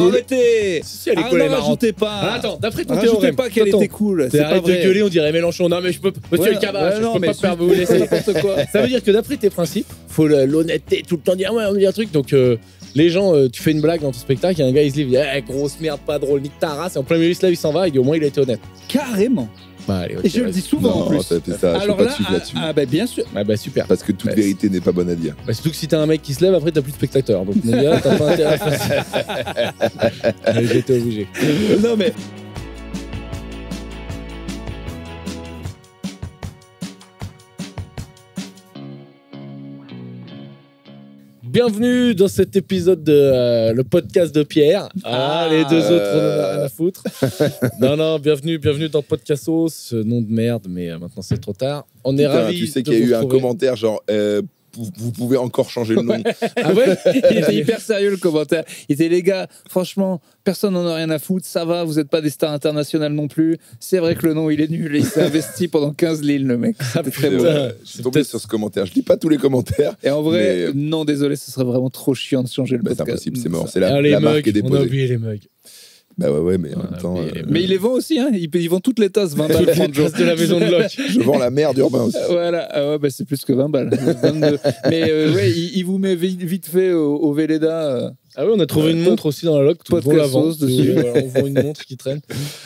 cool. Arrêtez. Si, elle est cool, elle est marrante. Rajoutez pas. Ah, attends, d'après ton Rajoutez théorème. pas qu'elle était cool. C'est pas Arrête de vrai. gueuler, on dirait Mélenchon. Non, mais je peux. Monsieur Ouais, le cabage, ouais, non, je peux mais pas faire vous laisser. n'importe quoi. Ça veut dire que d'après tes principes, faut l'honnêteté, tout le temps dire ouais, on dit un truc. Donc les gens, tu fais une blague dans ton spectacle, et un gars il se lève, il dit eh, grosse merde, pas drôle, nique ta race. Et en plein milieu, il se lève, il s'en va, il dit au moins il a été honnête. Carrément. Bah, allez, ok, Et je le vas-y. dis souvent en Non, plus. ça, je Alors peux pas là, te suivre là-dessus. bah bien sûr. Ah bah super. Parce que toute Bah, vérité n'est pas bonne à dire. Bah, surtout que si t'as un mec qui se lève, après t'as plus de spectateurs. Donc mon gars, t'as pas intérêt à faire ça. J'étais obligé. Non mais. Bienvenue dans cet épisode de le podcast de Pierre. Ah, les deux autres, on en a rien à foutre. non, bienvenue dans Podcastos, ce nom de merde, mais maintenant c'est trop tard. On est Putain, ravis. tu sais de qu'il y a vous eu un retrouver. commentaire genre vous pouvez encore changer le nom. Ah ouais. Il était hyper sérieux le commentaire. Il était les gars, franchement, personne n'en a rien à foutre, ça va, vous n'êtes pas des stars internationales non plus. C'est vrai que le nom il est nul, il s'est investi pendant 15 lignes le mec. C'était très C'est beau. vrai, je suis tombé peut-être- sur ce commentaire. Je lis pas tous les commentaires. Et en vrai, Mais- non désolé, ce serait vraiment trop chiant de changer le Bah, c'est podcast. impossible, c'est mort. C'est Ah, la les marque est mugs, on a déposée. oublié les mugs. Bah ouais, mais en On a même temps, oublié les mugs. Mais il les vend aussi, hein. Il vend toutes les tasses, 20 balles, Toutes les 30 jours. tasses de la maison de Locke. je vends la merde urbain aussi. Voilà, ah ouais, bah c'est plus que 20 balles. 22. Mais ouais, il vous met vite fait au Véleda. Ah oui, on a trouvé une montre aussi dans la loc. Podcast On la vend. sauce dessus. Voilà, on vend une montre qui traîne.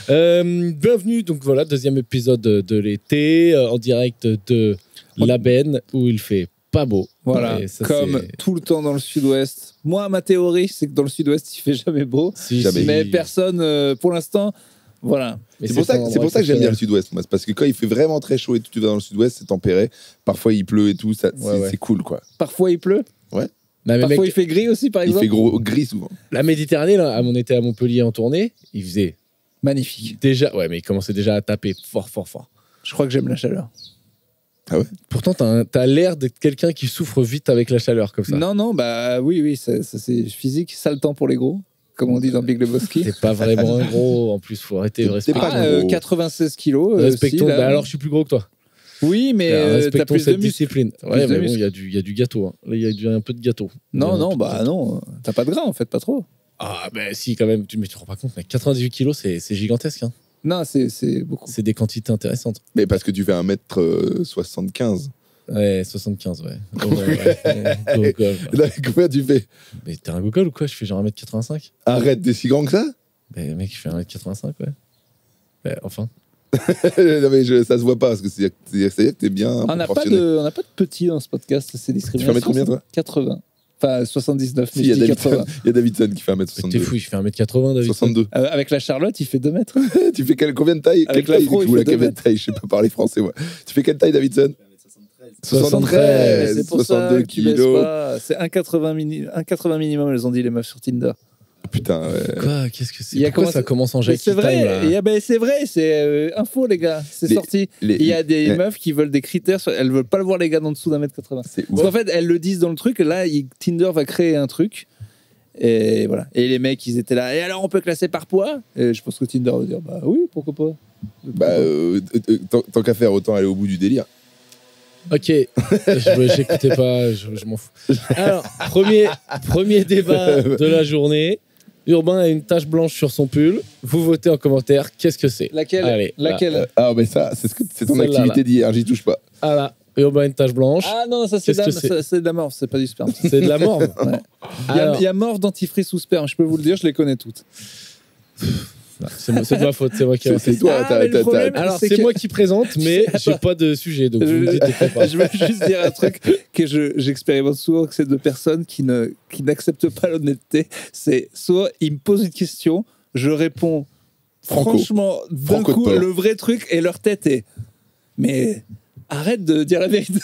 Bienvenue, donc voilà, deuxième épisode de l'été, en direct de La Benne, où il fait pas beau. Voilà, Et ça, comme c'est- tout le temps dans le sud-ouest. Moi, ma théorie, c'est que dans le sud-ouest, il fait jamais beau. Si, Jamais. si. Mais personne, pour l'instant, voilà. Mais C'est pour ça, son c'est pour ça que j'aime bien le endroit sud-ouest, moi. C'est parce que quand il fait vraiment très chaud et tout, tu vas dans le sud-ouest, c'est tempéré. Parfois il pleut et tout, ça, Ouais. c'est cool, quoi. Parfois, il pleut. exceptionnel. Non, mais Parfois, mec, il fait gris aussi, par Il exemple. fait gros gris souvent. la Méditerranée, là, on était à Montpellier en tournée, il faisait Magnifique. déjà, ouais, mais il commençait déjà à taper fort. Je crois que j'aime la chaleur. Pourtant, t'as l'air d'être quelqu'un qui souffre vite avec la chaleur, comme ça. Non, bah oui, ça c'est physique. Sale temps pour les gros, comme on dit dans Big Lebowski. T'es pas vraiment un gros, en plus, faut arrêter de T'es respecter. pas Ah, gros. 96 kilos. Respectons. si, là. Bah alors, je suis plus gros que toi. Oui, mais t'as Respectons plus de cette muscles. discipline. Plus Ouais, de mais bon, muscles. il y a du gâteau. Hein. Là, il y a un peu de gâteau. Non, Il y a un peu de bah gâteau. non. T'as pas de gras en fait, pas trop. Ah, bah si, quand même. Mais tu te rends pas compte, mec. 98 kilos, c'est gigantesque. Hein. Non, c'est beaucoup. C'est des quantités intéressantes. Mais parce que tu fais 1m75. Ouais, 75, ouais. Gogol. Là, combien tu fais? Mais t'es un gogol ou quoi? Je fais genre 1m85. Arrête, t'es si grand que ça? Mais mec, je fais 1m85, ouais. Ouais, enfin. Non, mais ça se voit pas, parce que c'est-à-dire que t'es bien On n'a pas proportionné. de petits dans ce podcast, c'est discrimination. Tu fais 1m combien, toi? 80. Enfin, 79, Si, mais il y a je dis Davidson, 80. il y a Davidson qui fait Mais t'es 1m62. fou, il fait 1m80, David. 62. Avec la Charlotte, il fait 2 mètres. Tu fais combien de taille? Avec Quelle taille, l'afro, du il coup, fait quelle 2 mètres. taille? Je sais pas parler français, moi. Tu fais quelle taille, Davidson? 73. C'est pour 62 ça que tu baisses kilos. pas. C'est 1,80 minimum, elles ont dit les meufs sur Tinder. Putain, ouais. Quoi? Qu'est-ce que c'est? Il y a Pourquoi commencé- ça commence en Mais Jackie c'est Time, là vrai, c'est vrai, c'est info les gars, c'est Les- sorti. les- Il y a des les- meufs qui veulent des critères, elles veulent pas le voir les gars d'en dessous d'1m80. C'est ouf. Parce qu'en fait, elles le disent dans le truc, et là, Tinder va créer un truc. Et voilà. Et les mecs, ils étaient là. Et alors, on peut classer par poids? Et je pense que Tinder va dire, bah oui, pourquoi pas. Bah, tant qu'à faire, autant aller au bout du délire. Ok, j'écoutais pas, je m'en fous. Alors, premier débat de la journée. Urbain a une tache blanche sur son pull. Vous votez en commentaire. Qu'est-ce que c'est? Laquelle? Allez, Laquelle? Ah, mais ça, c'est ton Celle-là, activité là. d'hier, j'y touche pas. Ah là, Urbain a une tache blanche. Ah non, ça c'est Qu'est-ce que c'est c'est de la morve, c'est pas du sperme. C'est de la morve. Ouais. Alors, Il y a morve, dentifrice ou sperme, je peux vous le dire, je les connais toutes. c'est de ma faute, c'est moi qui ai C'est toi, Ah, mais le problème, Alors, c'est c'est que- moi qui présente, mais j'ai Attends. pas de sujet, donc vous me dites de quoi parler. Je veux juste dire un truc que j'expérimente souvent, que c'est deux personnes qui n'acceptent pas l'honnêteté. C'est soit ils me posent une question, je réponds Franco. franchement d'un Franco de coup port. le vrai truc et leur tête est mais arrête de dire la vérité.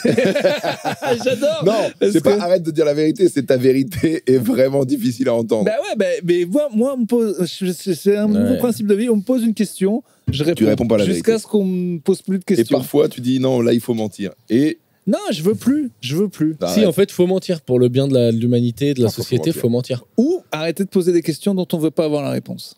J'adore. Non, Parce c'est pas que- arrête de dire la vérité, c'est ta vérité est vraiment difficile à entendre. Bah ouais, mais moi on me pose, c'est un nouveau Ouais. principe de vie. On me pose une question, je réponds. réponds pas la jusqu'à vérité. ce qu'on me pose plus de Et questions. parfois, tu dis non, là, il faut mentir. Et Non, je veux plus. Si, en fait, faut mentir pour le bien de l'humanité, de la Ah, faut société, mentir. faut mentir. Ou arrêter de poser des questions dont on veut pas avoir la réponse.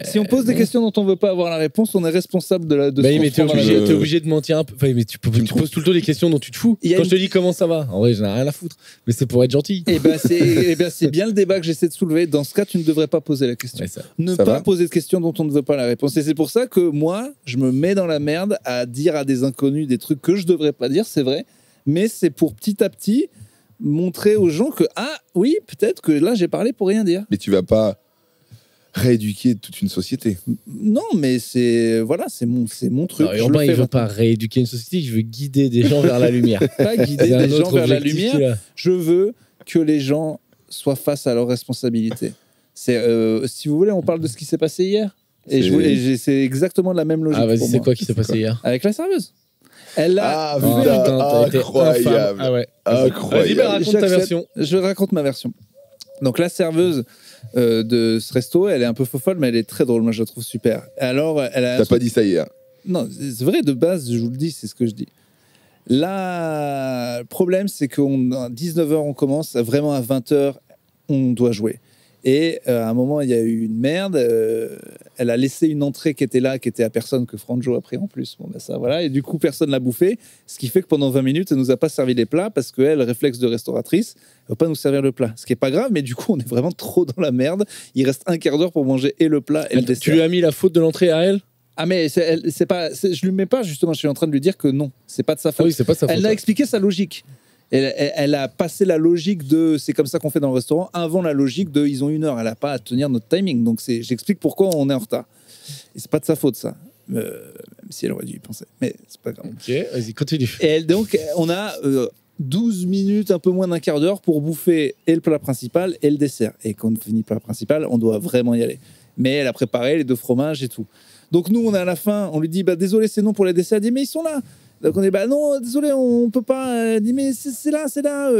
Si on pose des questions dont on veut pas avoir la réponse, on est responsable de la. De Bah ce oui, qu'on mais prend dans la- t'es obligé de mentir un peu. Enfin, mais tu poses tout le temps des questions dont tu te fous. Il y a Quand une- je te dis comment ça va, en vrai, j'en ai rien à foutre. Mais c'est pour être gentil. Eh ben, c'est bien le débat que j'essaie de soulever. Dans ce cas, tu ne devrais pas poser la question. Ouais, ça. Ne Ça pas va poser de questions dont on ne veut pas la réponse. Et c'est pour ça que moi, je me mets dans la merde à dire à des inconnus des trucs que je devrais pas dire, c'est vrai. Mais c'est pour petit à petit montrer aux gens que, ah oui, peut-être que là, j'ai parlé pour rien dire. Mais tu vas pas rééduquer toute une société. Non, mais c'est voilà, c'est mon truc. Alors, Je Urbain, le il fais veut pas rééduquer une société, il veut guider des gens vers la lumière. pas guider C'est un des gens autre vers la objectif lumière. qu'il a. Je veux que les gens soient face à leurs responsabilités. C'est, si vous voulez, on parle de ce qui s'est passé hier. Et c'est exactement la même logique. Ah, vas-y, pour c'est moi. quoi qui s'est passé hier? Avec la serveuse. Elle a. Ah, Oh, putain, t'as été incroyable. infâme. Ah ouais. Vas-y, Incroyable. bah, raconte ta J'accepte. version. Je raconte ma version. Donc la serveuse de ce resto, elle est un peu folle, mais elle est très drôle. Moi, je la trouve super. Alors, elle a. T'as pas dit ça hier. Non, c'est vrai, de base, je vous le dis, c'est ce que je dis. Là, le problème, c'est qu'à 19h, on commence, vraiment à 20h, on doit jouer. Et à un moment, il y a eu une merde. Elle a laissé une entrée qui était là, qui était à personne, que Franjo a pris en plus. Bon, ben ça, voilà. Et du coup, personne l'a bouffé. Ce qui fait que pendant 20 minutes, elle nous a pas servi les plats parce qu'elle, réflexe de restauratrice, elle va pas nous servir le plat. Ce qui est pas grave, mais du coup, on est vraiment trop dans la merde. Il reste un quart d'heure pour manger et le plat et le Tu dessert. lui as mis la faute de l'entrée à elle? Ah, mais c'est pas, je lui mets pas, justement. Je suis en train de lui dire que non, c'est pas de sa faute. Ah oui, c'est pas sa faute. Elle a expliqué sa logique. Elle a passé la logique de c'est comme ça qu'on fait dans le restaurant avant la logique de ils ont 1 heure. Elle n'a pas à tenir notre timing. Donc j'explique pourquoi on est en retard. Et c'est pas de sa faute, ça. Même si elle aurait dû y penser. Mais c'est pas grave. Ok, vas-y, continue. Et donc, on a 12 minutes, un peu moins d'un quart d'heure pour bouffer et le plat principal et le dessert. Et quand on finit le plat principal, on doit vraiment y aller. Mais elle a préparé les 2 fromages et tout. Donc nous, on est à la fin, on lui dit, bah désolé, c'est non pour les desserts. Elle dit, mais ils sont là. Donc on dit, bah non, désolé, on peut pas. Elle dit, mais c'est là, c'est là.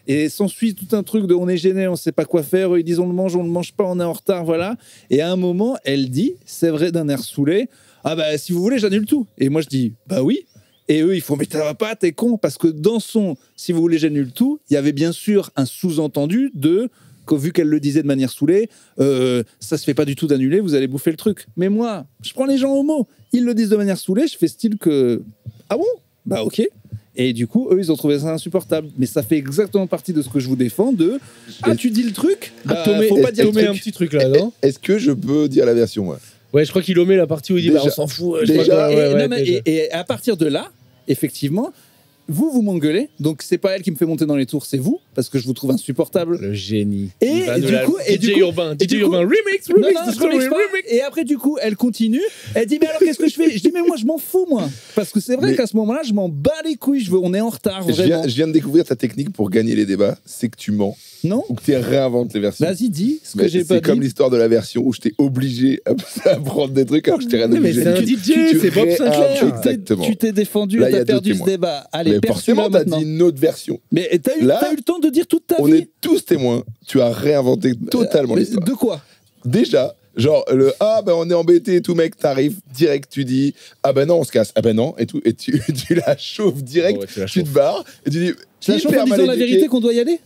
Et s'ensuit tout un truc de, on est gêné, on sait pas quoi faire. Ils disent, on le mange pas, on est en retard, voilà. Et à un moment, elle dit, c'est vrai d'un air saoulé, ah bah si vous voulez, j'annule tout. Et moi je dis, bah oui. Et eux, ils font, mais ça va pas, t'es con. Parce que dans son, si vous voulez, j'annule tout, il y avait bien sûr un sous-entendu de, que, vu qu'elle le disait de manière saoulée, ça se fait pas du tout d'annuler, vous allez bouffer le truc. Mais moi, je prends les gens au mot. Ils le disent de manière saoulée, je fais style que, ah bon? Bah ok. Et du coup, eux, ils ont trouvé ça insupportable. Mais ça fait exactement partie de ce que je vous défends de, ah, tu dis le truc, bah, Tomé, faut pas dire le Tomé un truc. petit truc là, non? Est-ce que je peux dire la version, moi? Ouais, je crois qu'il omet la partie où il dit, Déjà- bah on s'en fout. je déjà- crois que- ouais, Et, ouais, non, mais- déjà. et à partir de là, effectivement, vous m'engueulez. Donc, c'est pas elle qui me fait monter dans les tours, c'est vous, parce que je vous trouve insupportable. Le génie. Et Il va du nous la- coup- et DJ du coup- Urbain, et DJ du coup- Urbain, remix, Non, remix, non, the je remix story, pas. remix. Et après, du coup, elle continue. Elle dit, mais alors, qu'est-ce que je fais? Je dis, mais moi, je m'en fous, moi. Parce que c'est vrai Mais- qu'à ce moment-là, je m'en bats les couilles. On est en retard, vraiment. Je viens de découvrir ta technique pour gagner les débats, c'est que tu mens Non? ou que tu réinventes les versions. Vas-y, dis ce que Mais j'ai pas c'est comme dit. l'histoire de la version où je t'ai obligé à prendre des trucs alors que je t'ai rien Mais obligé. c'est un Tu- DJ, tu c'est Bob réinventes- Sinclair. Exactement. Tu t'es défendu Là, et il y a t'as deux perdu ce témoins. débat. Allez, Mais perçu-la forcément, t'as maintenant. dit une autre version. Mais Là, t'as eu le temps de dire toute ta On vie. est tous témoins. Tu as réinventé totalement Mais l'histoire. de quoi? Déjà, genre ah ben on est embêté et tout, mec, t'arrives direct, tu dis ah ben non on se casse, ah ben non et tout, et tu la chauffes direct, Ouais, tu la tu te chauffes. barres et tu dis Tu la chauffes en hyper disant mal la éduqué. vérité qu'on doit y aller?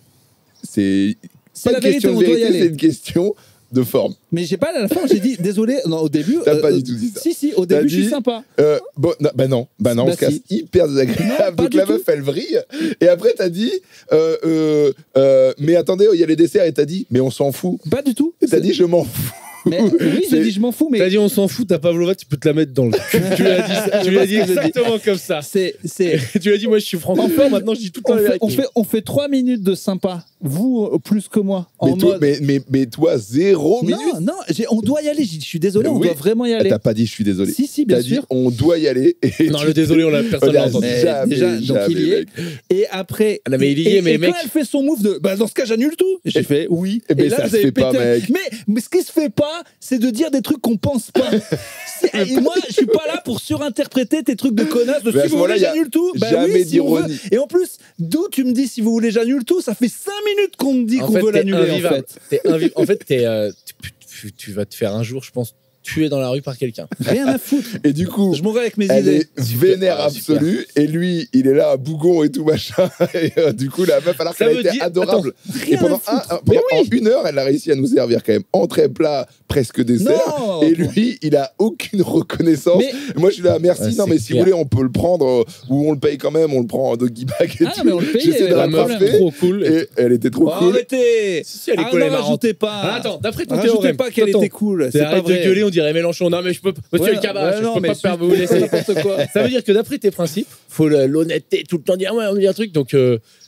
C'est C'est pas la une vérité, question de on doit y vérité, aller. c'est une question de forme. Mais j'ai pas à la fin, j'ai dit désolé. Non, au début. T'as pas du tout dit ça. Si, au T'as début, je suis dit- sympa. Bon, non, bah non, Bah on se casse si. hyper Non, désagréable. pas Donc du la tout. meuf, elle vrille. Et après, t'as dit, mais attendez, il y a les desserts. Et t'as dit, mais on s'en fout. Pas du tout. Et t'as dit, je m'en fous. Mais oui, j'ai C'est- dit je m'en fous, T'as mais dit on s'en fout, ta Pavlova, tu peux te la mettre dans le cul. Tu lui as dit ça. Tu lui as dit exactement comme ça. c'est. Tu lui as dit, moi je suis francophone, maintenant je dis tout le temps la vérité. On fait 3 minutes de sympa, vous plus que moi, en Mais toi, mode. mais toi, 0 minutes. Non, on doit y aller. Je suis désolé, on Oui. doit vraiment y Ah, aller. T'as pas dit, je suis désolé. Si, bien T'as dit, sûr. on doit y aller. Et Non, tu- le désolé, on l'a personne n'a Regarde, entendu. Mais jamais, déjà, donc jamais, il y est. mec. Et après. Ah non, mais il y est, mais et mec. quand elle fait son move de. Bah, dans ce cas, j'annule tout. J'ai fait oui. Eh ben, et là, ça vous se avez fait pas, pété. mec. Mais ce qui se fait pas, c'est de dire des trucs qu'on pense pas. Et moi, je suis pas là pour surinterpréter tes trucs de connasse. De Mais à si ce vous voulez, moment-là, il y a j'annule tout. Bah jamais oui, si on veut. d'ironie. Et en plus, d'où tu me dis si vous voulez, j'annule tout. Ça fait 5 minutes qu'on me dit En qu'on fait, veut t'es l'annuler. En invivable. fait. En fait, tu vas te faire un jour, je pense, tué dans la rue par quelqu'un. Rien à foutre. Et du coup, Je mourrais avec mes elle idées. est vénère Ah, super. absolue. Et lui, il est là à bougon et tout machin. Et du coup, la meuf, alors Ça qu'elle veut a été dire- adorable. Rien Et pendant, à foutre. en 1 heure, elle a réussi à nous servir quand même entrée, plat, presque dessert. Non. Et lui, il a aucune reconnaissance. Mais- Moi, je suis là, merci. Ouais, non, c'est mais si vous clair. voulez, on peut le prendre ou on le paye quand même. On le prend en doggy bag et Ah, tout. mais on le paye, J'essaie de pas la La de meuf, problème. frapper. trop cool. Et elle était trop Oh, cool. arrêtez. Si, elle est cool, elle est ne marrante. rajoutez pas. Ah, attends, d'après ton Rajoutez théorème. pas qu'elle attends, était cool. C'est pas arrête de vrai. gueuler, on dirait Mélenchon. Non, mais je peux. Monsieur Ouais, le cabage, ouais, non, je peux mais pas faire vous laisser. n'importe quoi. Ça veut dire que d'après tes principes, faut l'honnêteté, tout le temps dire ouais, on dit un truc. Donc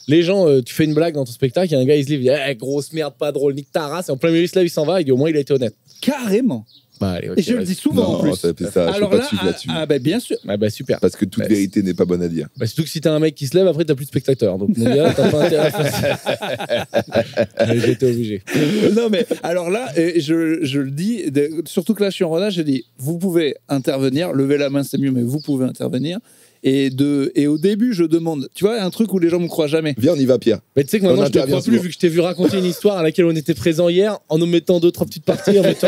les gens, tu fais une blague dans ton spectacle, il y a un gars, il se lève, il dit eh, grosse merde, pas drôle, nique ta race. Et en plein milieu, il se lève, il s'en va, il dit au moins il a été honnête. Carrément. Bah, allez, ok, Et je le vas-y. dis souvent en Non, plus. ça, je peux Alors pas là, te suivre là-dessus. bah, bien sûr. Ah, bah super. Parce que toute Bah, vérité n'est pas bonne à dire. Bah, surtout que si t'as un mec qui se lève, après t'as plus de spectateurs. Donc mon gars, t'as pas intérêt à faire ça. Allez, j'étais obligé. Non mais alors là, je le dis, surtout que là je suis en rodage, je dis, vous pouvez intervenir, lever la main c'est mieux, mais vous pouvez intervenir. Et au début, je demande, tu vois, un truc où les gens me croient jamais. Viens, on y va, Pierre. Mais tu sais que On maintenant je te intervient crois plus souvent. vu que je t'ai vu raconter une histoire à laquelle on était présent hier en nous mettant 2-3 petites parties, en mettant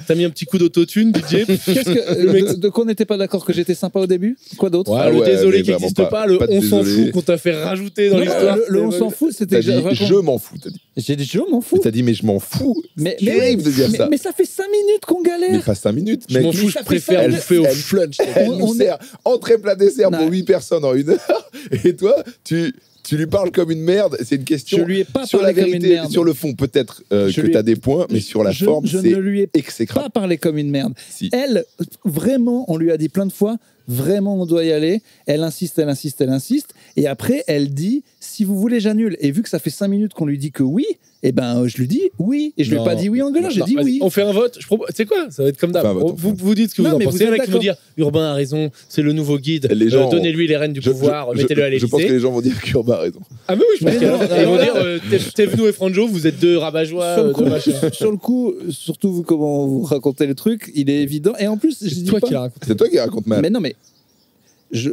t'as mis un petit coup d'autotune, DJ. Qu'est-ce que Le mec- de quoi on n'était pas d'accord que j'étais sympa au début? Quoi d'autre? Ouais, Ah le ouais, désolé mais qui vraiment n'existe pas, le pas de on s'en désolé. fout qu'on t'a fait rajouter dans Non, l'histoire. le on s'en fout, c'était T'as que dit, je m'en fous, t'as dit. j'ai dit je m'en fous. T'as dit, mais je m'en fous. Mais Tu rêves de dire ça. mais ça fait 5 minutes qu'on Mais galère. pas 5 minutes, Je mec. m'en fous, je ça fait préfère ça, bouffer au elle- flunch. Elle On nous est- sert entrée plat dessert Non. pour 8 personnes en 1 heure. Et toi, tu lui parles comme une merde. C'est une question. Je lui ai pas Sur la parlé comme une vérité, merde. sur le fond, peut-être Je que lui ai- tu as des points, mais sur la forme, je c'est ne lui ai exécrable. pas parlé comme une merde. Si. Elle, vraiment, on lui a dit plein de fois, vraiment, on doit y aller. Elle insiste, elle insiste, elle insiste. Et après, elle dit, si vous voulez, j'annule. Et vu que ça fait 5 minutes qu'on lui dit que oui, eh ben, je lui dis oui. Et je lui ai Non. pas dit oui en gueulant, j'ai Non, dit vas-y, oui. On fait un vote. Tu sais quoi? Ça va être comme d'hab. Enfin, un vote, Vous, vous dites ce que Non, vous en mais pensez. vous Il y en a êtes qui vont d'accord. dire Urbain a raison, c'est le nouveau guide. Les gens- Donnez-lui les rênes du pouvoir, mettez-le à Je pense que l'Élysée. les gens vont dire qu'Urbain a raison. Ah, mais oui, je pense Mais qu'ils non, vont alors dire là- Thévenoud et Franjo, vous êtes deux rabat-joie Sur le, de coup, machin. sur le coup, surtout vous, comment vous racontez le truc, il est évident. Et en plus, je C'est dis toi pas- qui l'as raconté. C'est toi qui raconte mal. Mais non, mais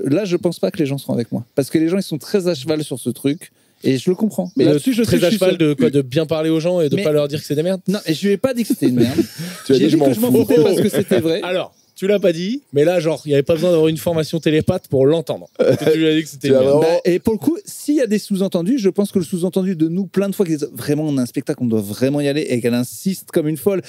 là, je pense pas que les gens seront avec moi. Parce que les gens, ils sont très à cheval sur ce truc. Et je le comprends. Mais là-dessus, je sais très que à je suis cheval seul. de quoi? De bien parler aux gens et de Mais- pas leur dire que c'est des merdes. Non, et je lui ai pas dit que c'était une merde. Tu as J'ai dit, je m'en que je m'en fous. foutais parce que c'était vrai. Alors, tu l'as pas dit, mais là, genre, il n'y avait pas besoin d'avoir une formation télépathe pour l'entendre. Tu lui as dit que c'était Tu une as merde. vraiment- Bah, et pour le coup, s'il y a des sous-entendus, je pense que le sous-entendu de nous, plein de fois, qu'ils disent, vraiment, on a un spectacle, on doit vraiment y aller, et qu'elle insiste comme une folle,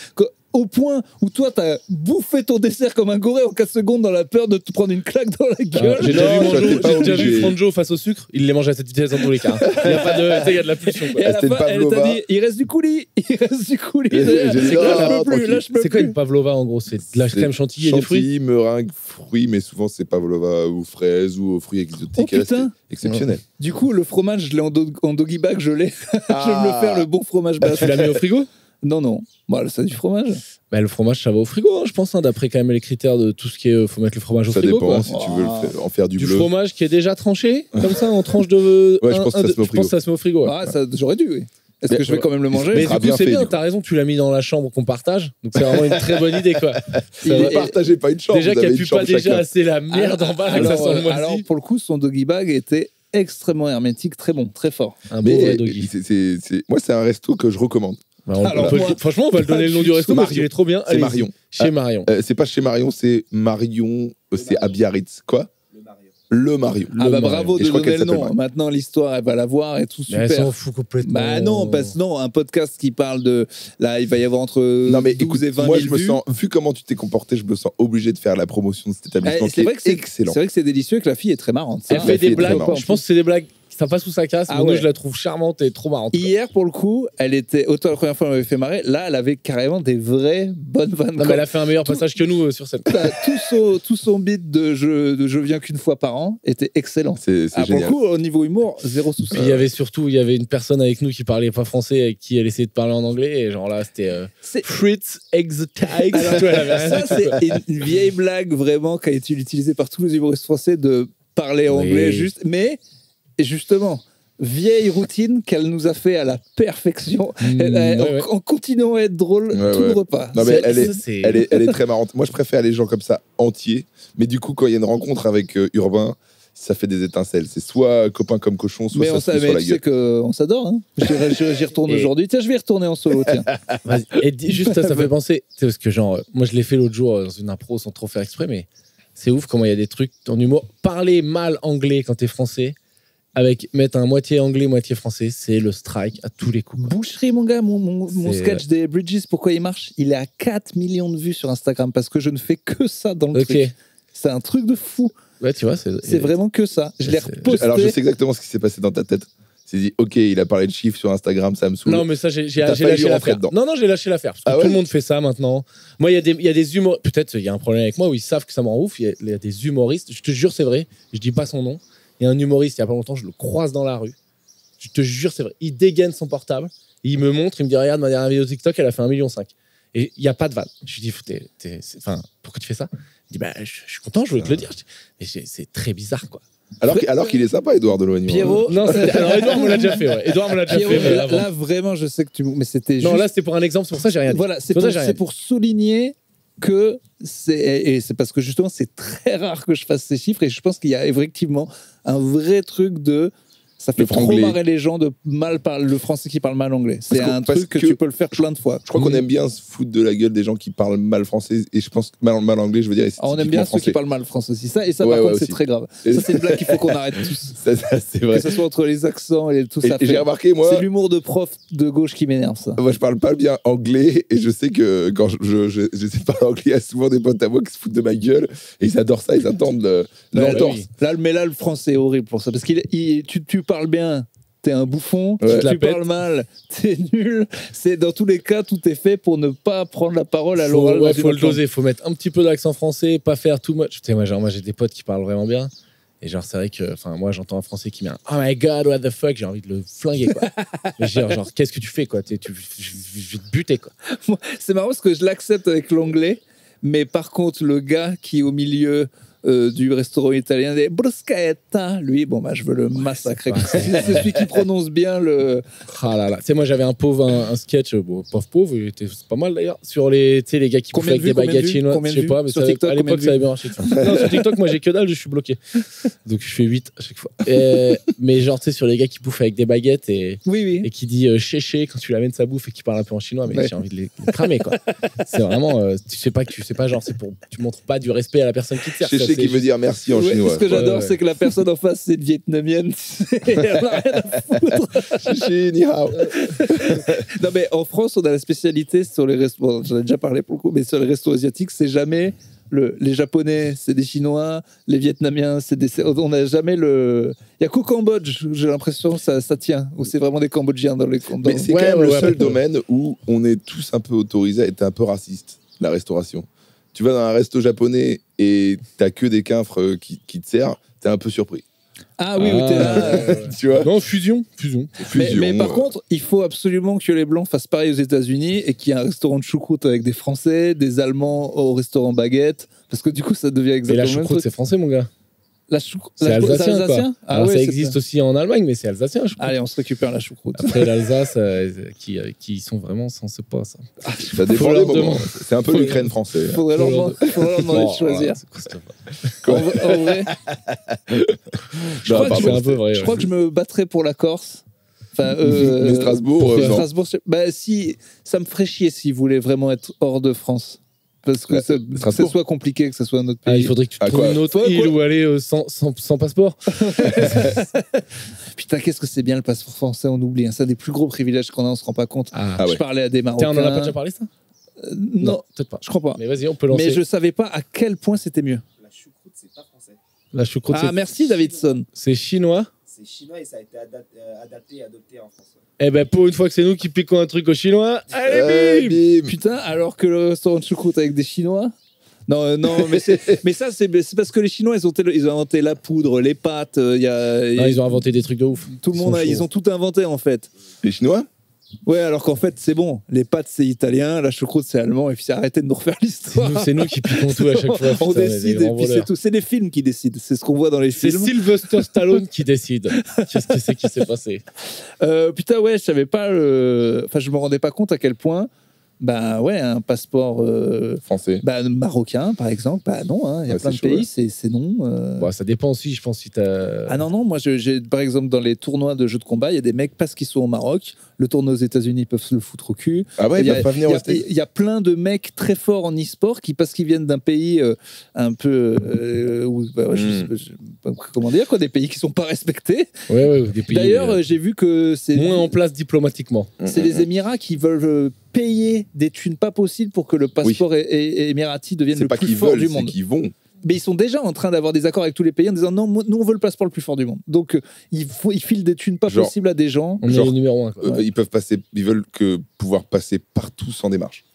au point où toi, t'as bouffé ton dessert comme un goré en 4 secondes dans la peur de te prendre une claque dans la Ah, gueule. J'ai déjà Non, vu ça, t'es pas J'ai déjà vu obligé. Franjo face au sucre, il les mange à cette vitesse dans tous les cas. Il y a pas de, tu sais, il y a de la pulsion. quoi. Et à la C'était fin, une elle t'a pavlova. dit, il reste du coulis, il reste du coulis. J'ai dit, Là, non, je peux plus, tranquille. là, je peux C'est quoi plus. une pavlova en gros? C'est de la crème chantilly et des fruits? Chantilly, meringue, fruits, mais souvent c'est pavlova ou fraises ou aux fruits exotiques. Oh, Et là, putain. c'était exceptionnel. Du coup, le fromage, je l'ai en doggy bag, je l'ai. Je vais Ah. me le faire, le bon fromage base. Tu l'as mis au frigo? Non, non. Bon, ça, du fromage. Bah, le fromage, ça va au frigo, hein, je pense, hein, d'après quand même les critères de tout ce qui est. Faut mettre le fromage au Ça frigo. dépend quoi. si tu veux en faire du Du bleu. fromage qui est déjà tranché, comme ça, en tranche de. Ouais, je pense que ça se met au je pense que ça se met au frigo. ouais. Ah, ça, j'aurais dû, oui. Est-ce Mais- que je vais quand même le manger Mais sera du coup, bien c'est fait, bien, du coup. t'as raison, tu l'as mis dans la chambre qu'on partage. Donc c'est vraiment une très bonne idée, quoi. Il Ça est- va- Ne partagez pas une chambre. Déjà vous qu'elle avez pue une chambre pas déjà chacun. assez la merde en bas, là, que ça sent le moisi. alors, pour le coup, son doggy bag était extrêmement hermétique, très bon, très fort. Un beau vrai Mais doggy. moi, c'est un resto que je recommande. Bah, on Alors, peut- moi- franchement, on va le donner le nom du resto parce Marion. qu'il est trop bien. C'est Allez-y. Marion. Chez Marion. C'est pas chez Marion, c'est Marion. C'est à Biarritz. Quoi Le Marion. Ah bah Marion. bravo Et de je crois donner qu'elle le nom. s'appelle Marion. Maintenant, l'histoire, elle va la voir et tout Mais elle super. s'en fout complètement. Bah non, parce que non, un podcast qui parle de... Là, il va y avoir entre Non mais 12 écoute, et 20 moi 000 je me vues. sens, vu comment tu t'es comporté, je me sens obligé de faire la promotion de cet établissement Eh, qui c'est vrai que est excellent. C'est vrai que c'est délicieux et que la fille est très marrante. Elle Ça, fait la fille des est très blagues. marrante. Je pense que c'est des blagues. Ça passe sous sa casse. Ah mais nous, ouais. je la trouve charmante et trop marrante. Hier, pour le coup, elle était... Autant la première fois, elle m'avait fait marrer. Là, elle avait carrément des vraies bonnes vannes. Non, mais elle a fait un meilleur passage que nous sur scène. Tout son beat de je viens qu'une fois par an était excellent. C'est Ah, pour le génial. coup, au niveau humour, zéro souci. Puis il y avait une personne avec nous qui parlait pas français, avec qui elle essayait de parler en anglais, et genre là, c'était C'est- Fritz Exotics. Alors, Tu vois, elle avait rien ça, à dire, quoi. c'est une vieille blague vraiment qui a été utilisée par tous les humoristes français de parler anglais, Oui. juste. Mais justement, vieille routine qu'elle nous a fait à la perfection, ouais. en continuant à être drôle Ouais, tout ouais. le repas. Non, mais Ça, elle est, c'est- elle est très marrante. Moi, je préfère les gens comme ça entiers. Mais du coup, quand il y a une rencontre avec Urbain, ça fait des étincelles. C'est soit copain comme cochon, soit Mais ça on se fout sur la tu gueule. sais qu'on s'adore. Hein. J'y retourne Et- aujourd'hui. Tiens, je vais y retourner en solo. Tiens. Vas-y. Et juste ça fait penser, tu sais, parce que genre, moi je l'ai fait l'autre jour dans une impro sans trop faire exprès, mais c'est ouf comment il y a des trucs en humour. Parler mal anglais quand t'es français, avec mettre un moitié anglais, moitié français, c'est le strike à tous les coups. quoi. Boucherie, mon gars, mon C'est- sketch des Bridges, pourquoi il marche? Il est à 4 millions de vues sur Instagram parce que je ne fais que ça dans le Ok, truc. C'est un truc de fou. ouais, tu vois, C'est vraiment que ça. Je l'ai C'est- reposté. Alors, je sais exactement ce qui s'est passé dans ta tête. C'est dit, ok, il a parlé de chiffres sur Instagram, ça me saoule. Non, mais ça, j'ai T'as failli lâché rentrer l'affaire. dedans. Non, j'ai lâché l'affaire. Parce que Ah tout ouais le monde fait ça maintenant. Moi, il y a des humoristes. Peut-être il y a un problème avec moi où ils savent que ça me rend ouf. Il y a des humoristes. Je te jure, c'est vrai. Je dis pas son nom. Il y a un humoriste, il y a pas longtemps, je le croise dans la rue. Je te jure, c'est vrai. Il dégaine son portable. Il me montre, il me dit regarde, ma dernière vidéo TikTok, elle a fait 1,5 million. Et il n'y a pas de vanne. Je lui dis pourquoi tu fais ça? Il dit je suis content, je voulais te le dire. Je dis, mais c'est très bizarre, quoi. Alors qu'il est sympa, Edouard Deloigny. Pierrot, Non, alors Edouard me l'a déjà fait. Ouais. Edouard me l'a déjà Pierrot, fait. Mais là, avant. là, vraiment, je sais que tu. Mais c'était Non, juste. là, c'était pour un exemple. C'est pour ça que j'ai rien dit. Voilà, c'est pour pour, ça, j'ai rien c'est dit. pour souligner que et c'est parce que justement c'est très rare que je fasse ces chiffres et je pense qu'il y a effectivement un vrai truc de ça fait Le trop franglais. marrer les gens de mal parler le français qui parle mal anglais. C'est un parce truc que que- tu peux le faire plein de fois. Je crois qu'on aime bien se foutre de la gueule des gens qui parlent mal français et je pense que mal anglais, je veux dire. et c'est Ah, on aime bien typiquement ceux qui français. parlent mal français aussi. Ça, et ça, Ouais, par ouais, contre, c'est aussi. très grave. Et- Ça, c'est une blague qu'il faut qu'on arrête tous. Ça, c'est vrai. Que ce soit entre les accents et tout Et, ça. et j'ai remarqué, moi, C'est l'humour de prof de gauche qui m'énerve, ça. moi, je parle pas bien anglais et je sais que quand j'essaie de parler anglais, il y a souvent des potes à moi qui se foutent de ma gueule et ils adorent ça, ils attendent l'entorse. oui. Mais là, le français est horrible pour ça. Parce que tu parles bien, t'es un bouffon. Ouais. Tu La pète. parles mal, t'es nul. Dans tous les cas, tout est fait pour ne pas prendre la parole à Faut, l'oral. dans ouais, une faut le autre langue. doser, faut mettre un petit peu d'accent français, pas faire too much. Tu sais, moi j'ai des potes qui parlent vraiment bien. Et genre, c'est vrai que, enfin, moi, j'entends un français qui met un Oh my god, what the fuck, j'ai envie de le flinguer, quoi. Mais genre, qu'est-ce que tu fais, quoi? Je vais te buter, quoi. C'est marrant parce que je l'accepte avec l'anglais, mais par contre, le gars qui est au milieu du restaurant italien des bruschetta, lui, bon, bah, je veux le massacrer. c'est C'est celui qui prononce bien le. Ah là là. Tu sais, moi, j'avais un sketch, bon, pauvre, il était c'est pas mal d'ailleurs, sur les gars qui Combien bouffaient avec de des vues, combien de baguettes vues, chinoises. combien Je de sais pas, vues mais sur ça avait- TikTok, à combien l'époque, de ça avait vues bien marché. Non, sur TikTok, moi, j'ai que dalle, je suis bloqué. Donc, je fais 8 à chaque fois. Mais genre, tu sais, sur les gars qui bouffent avec des baguettes et Oui. qui dit chéché quand tu l'amènes sa bouffe et qui parle un peu en chinois, mais Ouais. j'ai envie de les cramer, quoi. C'est vraiment, tu sais pas, genre, c'est pour, tu montres pas du respect à la personne qui te sert. ça, Chéché c'est qui veut dire merci en Ouais, chinois. ce que j'adore, Ouais. c'est que la personne en face, c'est une vietnamienne. Elle en a rien à foutre. Chéché, ni hao. Non, mais en France, on a la spécialité sur les restos. Bon, j'en ai déjà parlé pour le coup, mais sur les restos asiatiques, c'est jamais les Japonais, c'est des Chinois, les Vietnamiens, c'est des. On n'a jamais le. Il y a qu'au Cambodge, j'ai l'impression, ça tient. Ou c'est vraiment des Cambodgiens dans les. Mais c'est Ouais, quand même ouais, le ouais, seul ouais. domaine où on est tous un peu autorisés à être un peu raciste, la restauration. Tu vas dans un resto japonais et t'as que des quinfres qui te servent, t'es un peu surpris. Ah oui, où t'es là. Tu vois Non, fusion. Mais par contre, il faut absolument que les Blancs fassent pareil aux États-Unis et qu'il y ait un restaurant de choucroute avec des Français, des Allemands au restaurant baguette, parce que du coup, ça devient Mais exactement la le même choucroute, truc. c'est français, mon gars. La choucroute, C'est alsacien, quoi. Ah Alors, ouais, ça c'est existe ça. aussi en Allemagne, mais c'est alsacien, je crois. Allez, on se récupère la choucroute. Après, l'Alsace, qui sont vraiment sans ce pas, ça. Ça dépend Faut des leur moments. demander. C'est un peu l'Ukraine français. Faudrait leur demander de choisir. c'est quoi cette affaire En vrai, je Non, crois que pardon, c'est un peu vrai. je crois que je me battrais pour la Corse. Enfin, Mais Strasbourg, non. Strasbourg, bah, si, ça me ferait chier s'ils voulaient vraiment être hors de France. Parce que que ce Strasbourg. soit compliqué, que ce soit un autre Ah, pays. il faudrait que tu Ah, trouves quoi une autre Quoi, île quoi où aller sans passeport. Putain, qu'est-ce que c'est bien le passeport français, on oublie. Hein. C'est un des plus gros privilèges qu'on a, on se rend pas compte. Ah ouais. Je parlais à des Tiens, Marocains. on en a pas déjà parlé, ça Non, peut-être pas. je crois pas. Mais vas-y, on peut lancer. Mais je savais pas à quel point c'était mieux. La choucroute, c'est pas français. La choucroute, Ah, merci Davidson. c'est chinois. C'est chinois et ça a été adapté et adopté en France. Eh ben, pour une fois que c'est nous qui piquons un truc aux Chinois, allez, bim Bim. Putain, alors que le restaurant de choucroute avec des Chinois. Non, mais ça, c'est parce que les Chinois, ils ont inventé la poudre, les pâtes. Ah, ils ont inventé des trucs de ouf. Tout le monde, ils ont tout inventé en fait. Les Chinois Ouais, alors qu'en fait, c'est bon. Les pâtes, c'est italien, la choucroute, c'est allemand, et puis arrêtez de nous refaire l'histoire. C'est nous qui piquons tout à chaque fois. On putain, décide, des et grands puis c'est voleurs. tout. C'est les films qui décident. C'est ce qu'on voit dans les C'est films. Sylvester Stallone qui décide. Qu'est-ce que c'est qui s'est passé? Putain, ouais, je savais pas. Enfin, je me rendais pas compte à quel point Bah ouais, un passeport Français. marocain, par exemple. Bah non, hein, il y a Ouais, plein de c'est chaud, pays, c'est non. Bah, ça dépend aussi, je pense, si t'as. Ah non, moi, j'ai, par exemple, dans les tournois de jeux de combat, il y a des mecs, parce qu'ils sont au Maroc, le tournoi aux États-Unis, ils peuvent se le foutre au cul. Ah ouais, ils peuvent pas venir au States. Il y a plein de mecs très forts en e-sport qui, parce qu'ils viennent d'un pays un peu. Je sais pas comment dire, quoi, des pays qui sont pas respectés. Ouais, des pays. D'ailleurs, j'ai vu que c'est. moins en place diplomatiquement. C'est les Émirats qui veulent payer des thunes pas possibles pour que le passeport émirati devienne C'est le pas plus qu'ils fort veulent, du c'est monde. qu'ils vont. Mais ils sont déjà en train d'avoir des accords avec tous les pays en disant non, nous on veut le passeport le plus fort du monde. Donc ils filent des thunes pas Genre, possibles à des gens. On est Genre, le numéro 1. Quoi. Ils peuvent passer, ils veulent pouvoir passer partout sans démarche.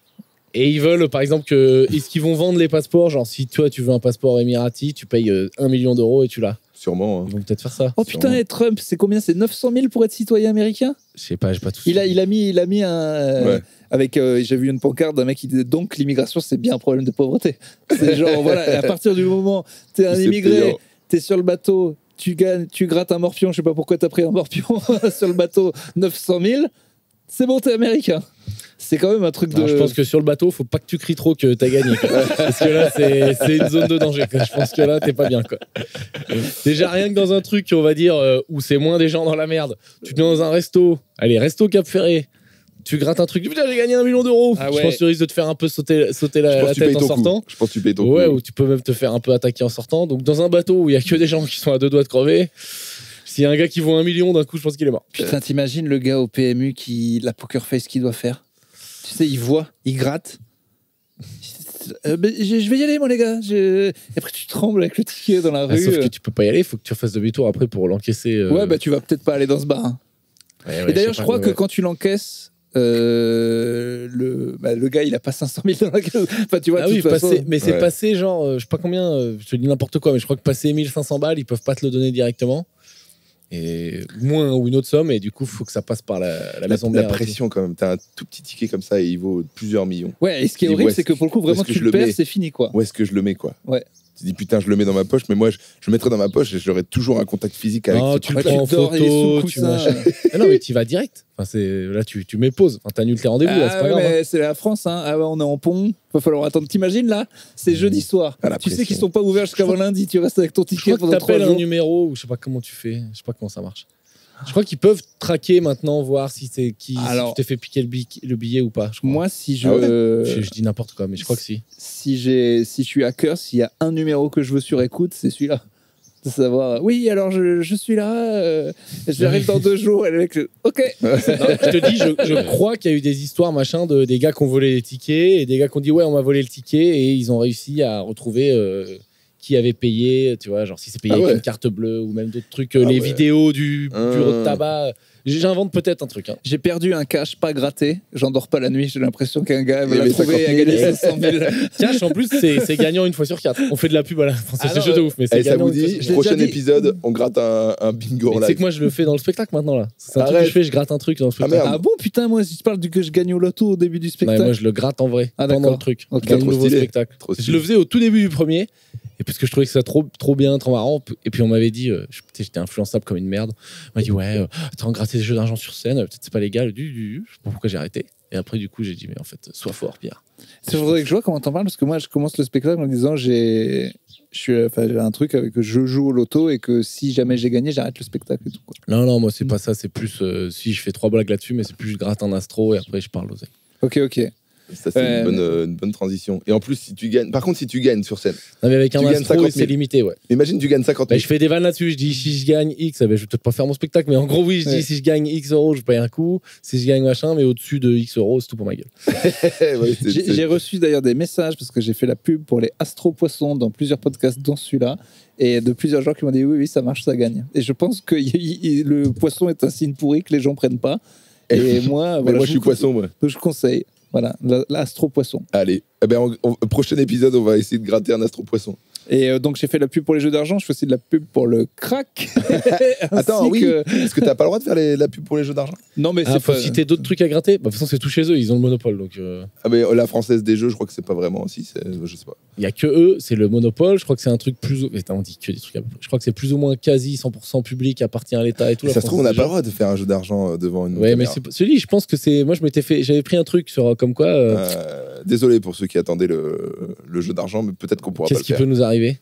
Et ils veulent, par exemple, est-ce qu'ils vont vendre les passeports? Genre, si toi, tu veux un passeport émirati, tu payes 1 million d'euros et tu l'as. Sûrement. Hein. Ils vont peut-être faire ça. Oh putain, et Trump, c'est combien? C'est 900 000 pour être citoyen américain? Je sais pas, j'ai pas tout. Il a mis un. Ouais. Avec, j'ai vu une pancarte d'un mec qui disait donc l'immigration c'est bien un problème de pauvreté. C'est genre voilà, à partir du moment t'es un C'est immigré, payant. t'es sur le bateau, tu grattes un morpion, je sais pas pourquoi t'as pris un morpion sur le bateau, 900 000, c'est bon, t'es américain. C'est quand même un truc de. Alors, je pense que sur le bateau, faut pas que tu cries trop que t'as gagné. Quoi. Parce que là, c'est une zone de danger. Quoi. Je pense que là, t'es pas bien. Quoi. Déjà, rien que dans un truc, on va dire, où c'est moins des gens dans la merde. Tu te mets dans un resto, allez, resto Cap Ferré. Tu grattes un truc, putain, j'ai gagné 1 million d'euros. Ah ouais. Je pense que tu risques de te faire un peu sauter la tête en sortant. Je pense que tu payes ton coup. Ouais, ou tu peux même te faire un peu attaquer en sortant. Donc, dans un bateau où il y a que des gens qui sont à 2 doigts de crever, s'il y a un gars qui vaut 1 million, d'un coup, je pense qu'il est mort. Putain, t'imagines le gars au PMU la poker face qu'il doit faire. Tu sais, il voit, il gratte. Je vais y aller, moi, les gars. Et après, tu trembles avec le ticket dans la rue. Sauf que tu peux pas y aller, il faut que tu refasses demi-tour après pour l'encaisser. Ouais, bah tu vas peut-être pas aller dans ce bar. Hein. Ouais, Et d'ailleurs, je crois que ouais. quand tu l'encaisses, le gars, il a pas 500 000 dans la gueule. Enfin, tu vois, Ah de oui, toute façon, mais c'est Ouais. passé genre, je sais pas combien, je te dis n'importe quoi, mais je crois que passer 1500 balles, ils peuvent pas te le donner directement. Et moins ou une autre somme, et du coup, il faut que ça passe par la maison La mère. pression, quand même. T'as un tout petit ticket comme ça et il vaut plusieurs millions. Ouais, et ce qui est Et où horrible, est-ce c'est que pour le coup, où vraiment, est-ce que tu je le le perds, mets c'est fini, quoi. Où est-ce que je le mets, quoi? Ouais. Tu dis, putain, je le mets dans ma poche, mais moi, je le mettrais dans ma poche et j'aurais toujours un contact physique avec Non, ce tu truc. le prends en dors, il est sous photo, le tu coussin. machin. Ah non, mais tu vas direct. Enfin, là, tu mets pause. Enfin, t'annules tes rendez-vous, là, c'est pas ouais, grave. hein. mais c'est la France, hein. Ah ouais, on est en pont. Va falloir attendre. T'imagines là? C'est jeudi soir. Ah, la Tu sais pression. qu'ils sont pas ouverts jusqu'avant lundi. Tu restes avec ton Je ticket crois que pendant 3 t'appelles un jours. numéro, ou je sais pas comment tu fais, je sais pas comment ça marche. Je crois qu'ils peuvent traquer maintenant, voir si c'est si Alors- tu t'es fait piquer le billet ou pas. Je crois. Moi, si je, Ah ouais Je dis n'importe quoi, mais je crois que si. si je suis hacker, s'il y a un numéro que je veux sur écoute, c'est celui-là. De savoir, oui, alors je suis là, j'arrive dans 2 jours. Et le mec, ok. Non, je te dis, je crois qu'il y a eu des histoires, machin, des gars qui ont volé les tickets et des gars qui ont dit, ouais, on m'a volé le ticket et ils ont réussi à retrouver qui avait payé, tu vois, genre si c'est payé Ah avec ouais. une carte bleue ou même d'autres trucs, Ah les ouais. vidéos du bureau de tabac. J'invente peut-être un truc. Hein. J'ai perdu un cash pas gratté. J'en dors pas la nuit. J'ai l'impression qu'un gars Il me y l'a avait trouvé et a 50 000. gagné 500 000. Cash, en plus, c'est gagnant une fois sur 4. On fait de la pub à la fin. Ah C'est non, jeu de ouf, mais c'est Et ça gagnant vous une fois dit, sur l'ai prochain déjà dit. épisode, on gratte un bingo en Mais tu sais live. que moi, je le fais dans le spectacle maintenant, là. C'est un truc que Arrête. je fais, je gratte un truc dans le spectacle. merde. Ah bon, putain, moi, si tu parles que je gagne au loto au début du Ouais, spectacle. moi, je le gratte en vrai, Ah, pendant d'accord. le truc, Ok. dans le Trop nouveau stylé. spectacle. Trop Je stylé. le faisais au tout début du premier, et parce que je trouvais que ça trop bien, trop marrant. Et puis on m'avait dit, j'étais influençable comme une merde. On m'a dit, ouais, attends, gratter des jeux d'argent sur scène, peut-être c'est pas légal. Je sais pas pourquoi j'ai arrêté. Et après, du coup, j'ai dit, mais en fait, sois fort, Pierre. Il faudrait que je vois comment t'en parles, parce que moi, je commence le spectacle en disant j'ai un truc avec que je joue au loto et que si jamais j'ai gagné, j'arrête le spectacle et tout. Quoi. Non, moi, c'est pas ça. C'est plus, si je fais 3 blagues là-dessus, mais c'est plus je gratte un astro et après, je parle aux Ok. Ça, c'est une bonne transition. Et en plus, si tu gagnes. Par contre, si tu gagnes sur scène, Non, mais avec un Tu gagnes astro, 50 000. c'est limité, ouais. imagine tu gagnes 50 Bah, 000. je fais des vannes là-dessus, je dis si je gagne X, je vais peut-être pas faire mon spectacle, mais en gros, oui, je Ouais. dis si je gagne X euros, je paye un coup. Si je gagne machin, mais au-dessus de X euros, c'est tout pour ma gueule. Ouais, J'ai reçu d'ailleurs des messages parce que j'ai fait la pub pour les Astro Poissons dans plusieurs podcasts, dont celui-là, et de plusieurs gens qui m'ont dit oui, ça marche, ça gagne. Et je pense que le poisson est un signe pourri que les gens prennent pas. Et moi, Mais voilà, moi, je suis vous- poisson, moi. donc je conseille. Voilà, l'Astro Poisson. Allez. Eh ben, prochain épisode, on va essayer de gratter un astro poisson. Et donc j'ai fait la pub pour les jeux d'argent, je fais aussi de la pub pour le crack. Attends, Ainsi oui. que- Est-ce que t'as pas le droit de faire la pub pour les jeux d'argent? Non mais Ah, c'est faut pas... citer d'autres trucs à gratter. Bah, de toute façon, c'est tout chez eux, ils ont le monopole. Donc, Ah, mais la française des jeux, je crois que c'est pas vraiment aussi. Je sais pas. il y a que eux, c'est le monopole. Je crois que c'est un truc plus. Attends, on dit que des trucs. Je crois que c'est plus ou moins quasi 100% public, appartient à l'État et tout. Et la ça se trouve, on n'a Française pas des le droit de faire un jeu d'argent devant une Jeux. Ouais, mais caméra. c'est celui, je pense que c'est. Moi, j'avais pris un truc sur comme quoi. Désolé pour ceux qui attendaient le jeu d'argent, mais peut-être qu'on pourra pas Qu'est-ce le qui faire. peut nous arriver?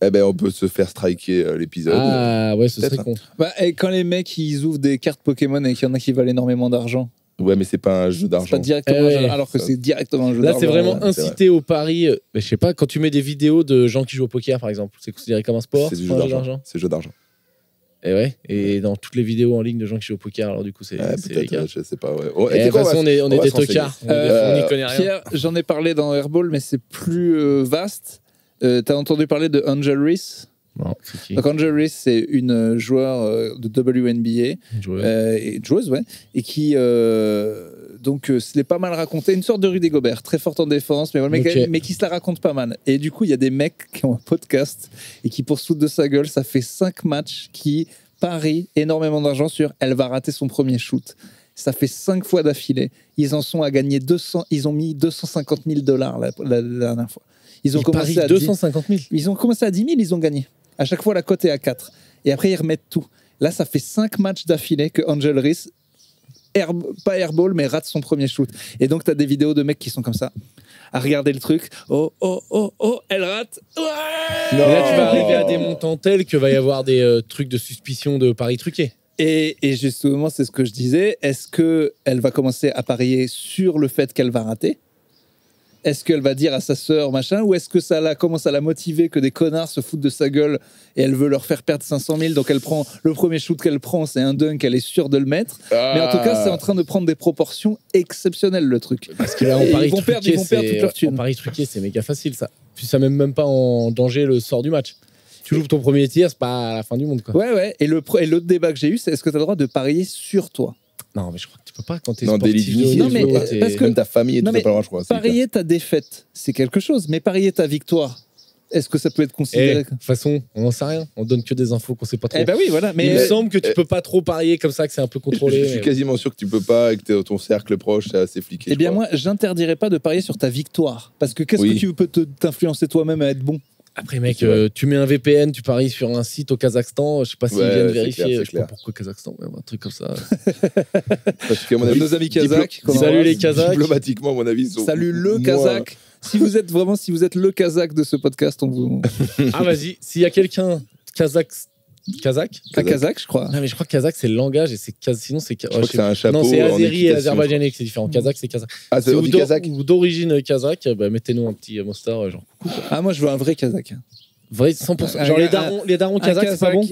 Eh ben, on peut se faire striker l'épisode. Ah, ouais, ce serait peut-être. con. Bah, et quand les mecs ils ouvrent des cartes Pokémon et qu'il y en a qui valent énormément d'argent, Ouais, mais c'est pas un jeu c'est pas d'argent. directement Eh un jeu, ouais. alors que Ça- c'est directement un jeu Là, d'argent. c'est vraiment ouais, c'est incité au pari. Mais je sais pas, quand tu mets des vidéos de gens qui jouent au poker, par exemple, c'est considéré comme un sport? C'est du pas jeu un d'argent. C'est jeu d'argent. Et ouais, et dans toutes les vidéos en ligne de gens qui jouent au poker, alors du coup, c'est Ouais, c'est peut-être, légal. je sais pas. Ouais. Oh, Et de toute façon, on est va des se renseigner. tocards. On n'y connaît rien. Pierre, j'en ai parlé dans Airball, mais c'est plus vaste. T'as entendu parler de Angel Reese? Non, c'est qui? Donc Angel Reese, c'est une joueur de WNBA, et joueuse, ouais, et qui se l'est pas mal raconté, une sorte de Rudy Gobert, très forte en défense, mais, voilà, Ok. mais qui se la raconte pas mal. Et du coup, il y a des mecs qui ont un podcast et qui, pour se foutre de sa gueule, ça fait 5 matchs qui parient énormément d'argent sur elle va rater son premier shoot. Ça fait 5 fois d'affilée. Ils en sont à gagner 200. Ils ont mis $250 000 la dernière fois. Ils ont commencé parient à 250 000. Ils ont commencé à 10 000, ils ont gagné. À chaque fois, la cote est à 4. Et après, ils remettent tout. Là, ça fait 5 matchs d'affilée que Angel Reese, pas airball, mais rate son premier shoot. Et donc, tu as des vidéos de mecs qui sont comme ça, à regarder le truc. Oh, elle rate. Ouais. Et là, tu vas arriver à des montants tels que va y avoir des trucs de suspicion de paris truqués. Et justement, c'est ce que je disais. Est-ce qu'elle va commencer à parier sur le fait qu'elle va rater? Est-ce qu'elle va dire à sa sœur, machin, ou est-ce que ça commence à la motiver que des connards se foutent de sa gueule et elle veut leur faire perdre 500 000, donc elle prend le premier shoot qu'elle prend, c'est un dunk, elle est sûre de le mettre. Mais en tout cas, c'est en train de prendre des proportions exceptionnelles, le truc. Parce que là, en Et paris ils vont perdre toute leur truqué, thune. en paris truqué, c'est méga facile ça. Puis ça met même pas en danger le sort du match. Tu joues ton premier tir, c'est pas à la fin du monde quoi. Ouais. Et l'autre débat que j'ai eu, c'est est-ce que tu as le droit de parier sur toi? Non, mais je crois que tu peux pas quand t'es Non, sportif. délit d'initié, Non, mais, je crois. parce que- Même ta famille et tout, Non, t'as mais pas le droit, je crois. c'est Parier ta défaite, c'est quelque chose, mais parier ta victoire, est-ce que ça peut être considéré De toute façon, on n'en sait rien. On donne que des infos qu'on sait pas trop. Eh ben oui, voilà. Il me Mais semble que tu peux pas trop parier comme ça, que c'est un peu hyper. contrôlé. Je suis mais- quasiment sûr que tu peux pas et que ton cercle proche, c'est assez fliqué. eh bien, je crois. moi, j'interdirais pas de parier sur ta victoire. Parce que qu'est-ce Oui. que tu peux t'influencer toi-même à être bon? Après, mec, C'est vrai. tu mets un VPN, tu paries sur un site au Kazakhstan. Je sais pas s'ils Ouais, viennent c'est vérifier. clair, c'est Je sais pas clair. pourquoi Kazakhstan, mais un truc comme ça. Parce qu'à mon avis, Nos amis kazakhs. qu'on Salut embrasse. les Kazakhs. diplomatiquement, à mon avis, ils sont Salut le moins- Kazakh. Si vous êtes le Kazakh de ce podcast, on vous. Ah, vas-y, s'il y a quelqu'un Kazakh. Un Kazakh, je crois. Non, mais je crois que Kazakh, c'est le langage et c'est sinon c'est. Je crois que c'est un chapeau. Non, c'est en Azéri et équitation, Azerbaïdjanais que c'est différent. Kazakh, c'est Kazakh. Ah, c'est Si on vous dit kazakh. ou d'origine kazakh, bah, mettez-nous un petit mostar, genre. Ah, moi, je veux un vrai Kazakh. Vrai 100%. Un Genre gars- les darons Un kazakhs, c'est pas bon.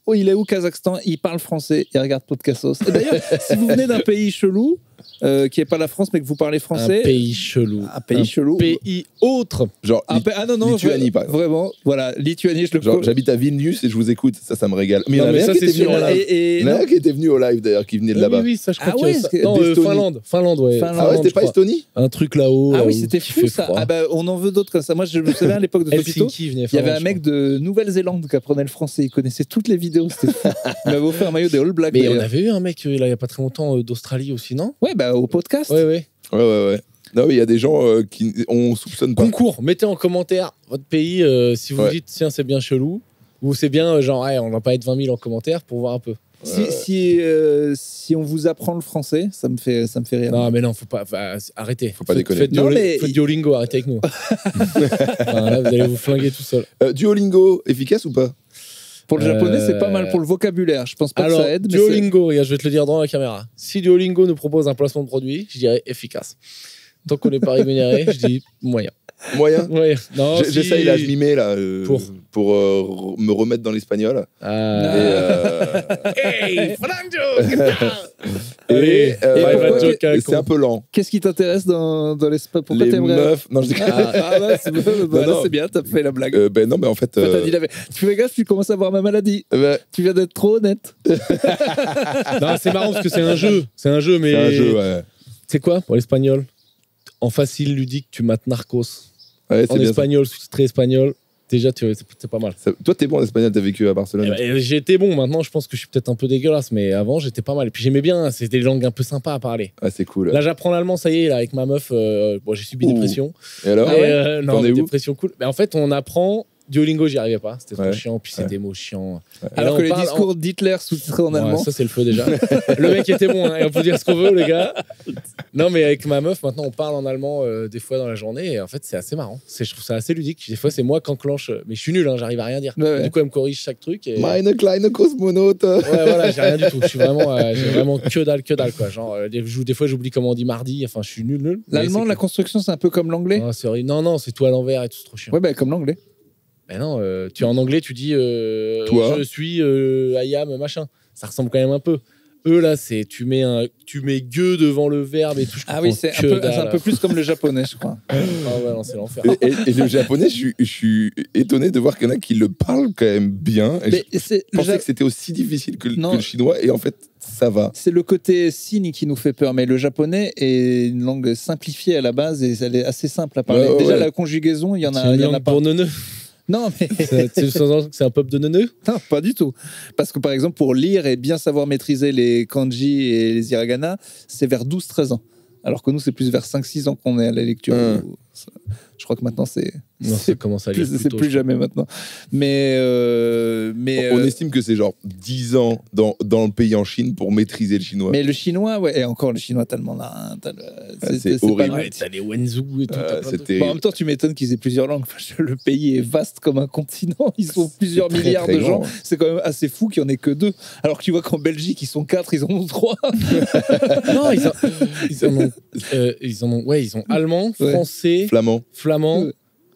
Oh, il est où, Kazakhstan? Il parle français, il regarde Podcastos. Et d'ailleurs, si vous venez d'un pays chelou, qui n'est pas la France, mais que vous parlez Un français. pays chelou. Un pays chelou. Pays autre. Genre, Non, non, Lituanie, par exemple. vraiment, voilà, Lituanie, je le Genre, j'habite à Vilnius et je vous écoute, ça me régale. Mais il y en Non, a mais un ça, qui c'est était venu sûr, en là. live. Et Il y en a un qui était venu au live d'ailleurs, qui venait de là-bas. Oui, ça, je crois Ah qu'il y a ouais, ça. c'est- Non, d'Estonie. Finlande, ouais. Finlande. Ah ouais, c'était je pas crois. Estonie? Un truc là-haut. Ah oui, où c'était il fou fait ça. froid. Ah bah, on en veut d'autres comme ça. Moi, je me souviens à l'époque de Topito, Helsinki venait. il y avait un mec de Nouvelle-Zélande qui apprenait le français. Il connaissait toutes les vidéos. C'était fou. Il m'avait offert un maillot des All Blacks. Mais on d'ailleurs. avait eu un mec, là, il y a pas très longtemps, d'Australie aussi, non? Ouais, bah, au podcast. Ouais, ouais. Ouais. Non, mais il y a des gens qui. On soupçonne pas. Concours, mettez en commentaire votre pays si vous Ouais. dites tiens c'est bien chelou ou c'est bien genre ouais, on va pas être 20 000 en commentaire pour voir un peu. Si on vous apprend le français, ça me fait rire. Non mais non faut pas arrêtez. Faut pas déconner. Faites Non, mais- Duolingo, arrêtez avec nous. Enfin, là, vous allez vous flinguer tout seul. Duolingo, efficace ou pas? Pour le japonais, c'est pas mal. Pour le vocabulaire, je pense pas Alors que ça aide. Mais Duolingo, regarde, je vais te le dire dans la caméra. Si Duolingo nous propose un placement de produit, je dirais efficace. Tant qu'on n'est pas rémunéré, je dis moyen. Moyen? Ouais. Non, si- J'essaye là, je m'y mets là. Pour me remettre dans l'espagnol. Hey, Franjo. Et Private joke à c'est con. un peu lent. qu'est-ce qui t'intéresse dans l'espace? Pourquoi Les t'aimerais meufs. Non, je dis. bah, non. c'est bien, t'as fait la blague. Ben non, mais en fait. T'as dit tu fais gaffe, tu commences à voir ma maladie. Tu viens d'être trop honnête. Non, c'est marrant parce que c'est un jeu. C'est un jeu, mais. C'est un jeu, ouais. C'est quoi pour l'espagnol? En facile ludique, tu mates Narcos. Ouais, En c'est bien ça. espagnol, sous-titré espagnol, Déjà, c'est pas mal. Toi, t'es bon en espagnol, t'as vécu à Barcelone. J'ai été bon. Maintenant, je pense que je suis peut-être un peu dégueulasse, mais avant, j'étais pas mal. Et puis j'aimais bien. C'était des langues un peu sympas à parler. Ah, c'est cool. Là, j'apprends l'allemand, ça y est, là, avec ma meuf. Bon, j'ai subi des pressions. Et alors Non, T'en es des où pressions cool. Mais en fait, on apprend. Duolingo, j'y arrivais pas. C'était trop Ouais. chiant. Puis c'est des mots chiants. Et Alors là, que on les parle discours d'Hitler sous-titrés en Ouais, allemand. ça, c'est le feu déjà. Le mec était bon, hein, et on peut dire ce qu'on veut, les gars. Non, mais avec ma meuf, maintenant, on parle en allemand des fois dans la journée. Et en fait, c'est assez marrant. Je trouve ça assez ludique. Des fois, c'est moi qui enclenche. Mais je suis nul, hein, j'arrive à rien dire. Ouais. Du coup, elle me corrige chaque truc. Et... Meine kleine Cosmonaute. Ouais, voilà, j'ai rien du tout. Je suis vraiment, j'ai vraiment que dalle, quoi. Genre, des fois, j'oublie comment on dit mardi. Enfin, je suis nul. Mais L'allemand, c'est la cool. construction, c'est un peu comme l'anglais. Oh, c'est horrible. Non, c'est tout à l'envers et tout, c'est trop chiant. Ouais, bah, comme l'anglais. Mais non, tu en anglais, tu dis Toi. je suis I am machin. Ça ressemble quand même un peu. Eux là, c'est tu mets gueux devant le verbe et tout. Ah oui, c'est un peu plus comme le japonais, je crois. Ah ouais, non, c'est l'enfer. Et le japonais, je suis étonné de voir qu'il y en a qui le parlent quand même bien. Et Mais je c'est pensais que c'était aussi difficile que Non. le chinois, et en fait, ça va. c'est le côté signe qui nous fait peur, mais le japonais est une langue simplifiée à la base et elle est assez simple à parler. Ouais, Déjà, ouais. la conjugaison, il y en C'est a, une il y en a langue pas. pour neuneux. Non, mais C'est un peuple de neuneux. non, pas du tout. Parce que par exemple, pour lire et bien savoir maîtriser les kanji et les hiragana, c'est vers 12-13 ans. Alors que nous, c'est plus vers 5-6 ans qu'on est à la lecture. Je crois que maintenant, c'est Non, ça commence à lire c'est plus tôt, plus je jamais maintenant. Mais On estime que c'est genre 10 ans dans le pays en Chine pour maîtriser le chinois. mais le chinois, ouais, et encore le chinois tellement là, c'est pas horrible. mal. Ouais, t'as les Wenzhou et tout. t'as plein de c'est trucs. terrible. Bon, en même temps, tu m'étonnes qu'ils aient plusieurs langues. Enfin, le pays est vaste comme un continent. Ils sont plusieurs très, milliards très de grand. gens. C'est quand même assez fou qu'il n'y en ait que 2. Alors que tu vois qu'en Belgique, ils sont 4, ils en ont 3. Non, ils ont allemand, Ouais. français, Flamand. flamand Ouais.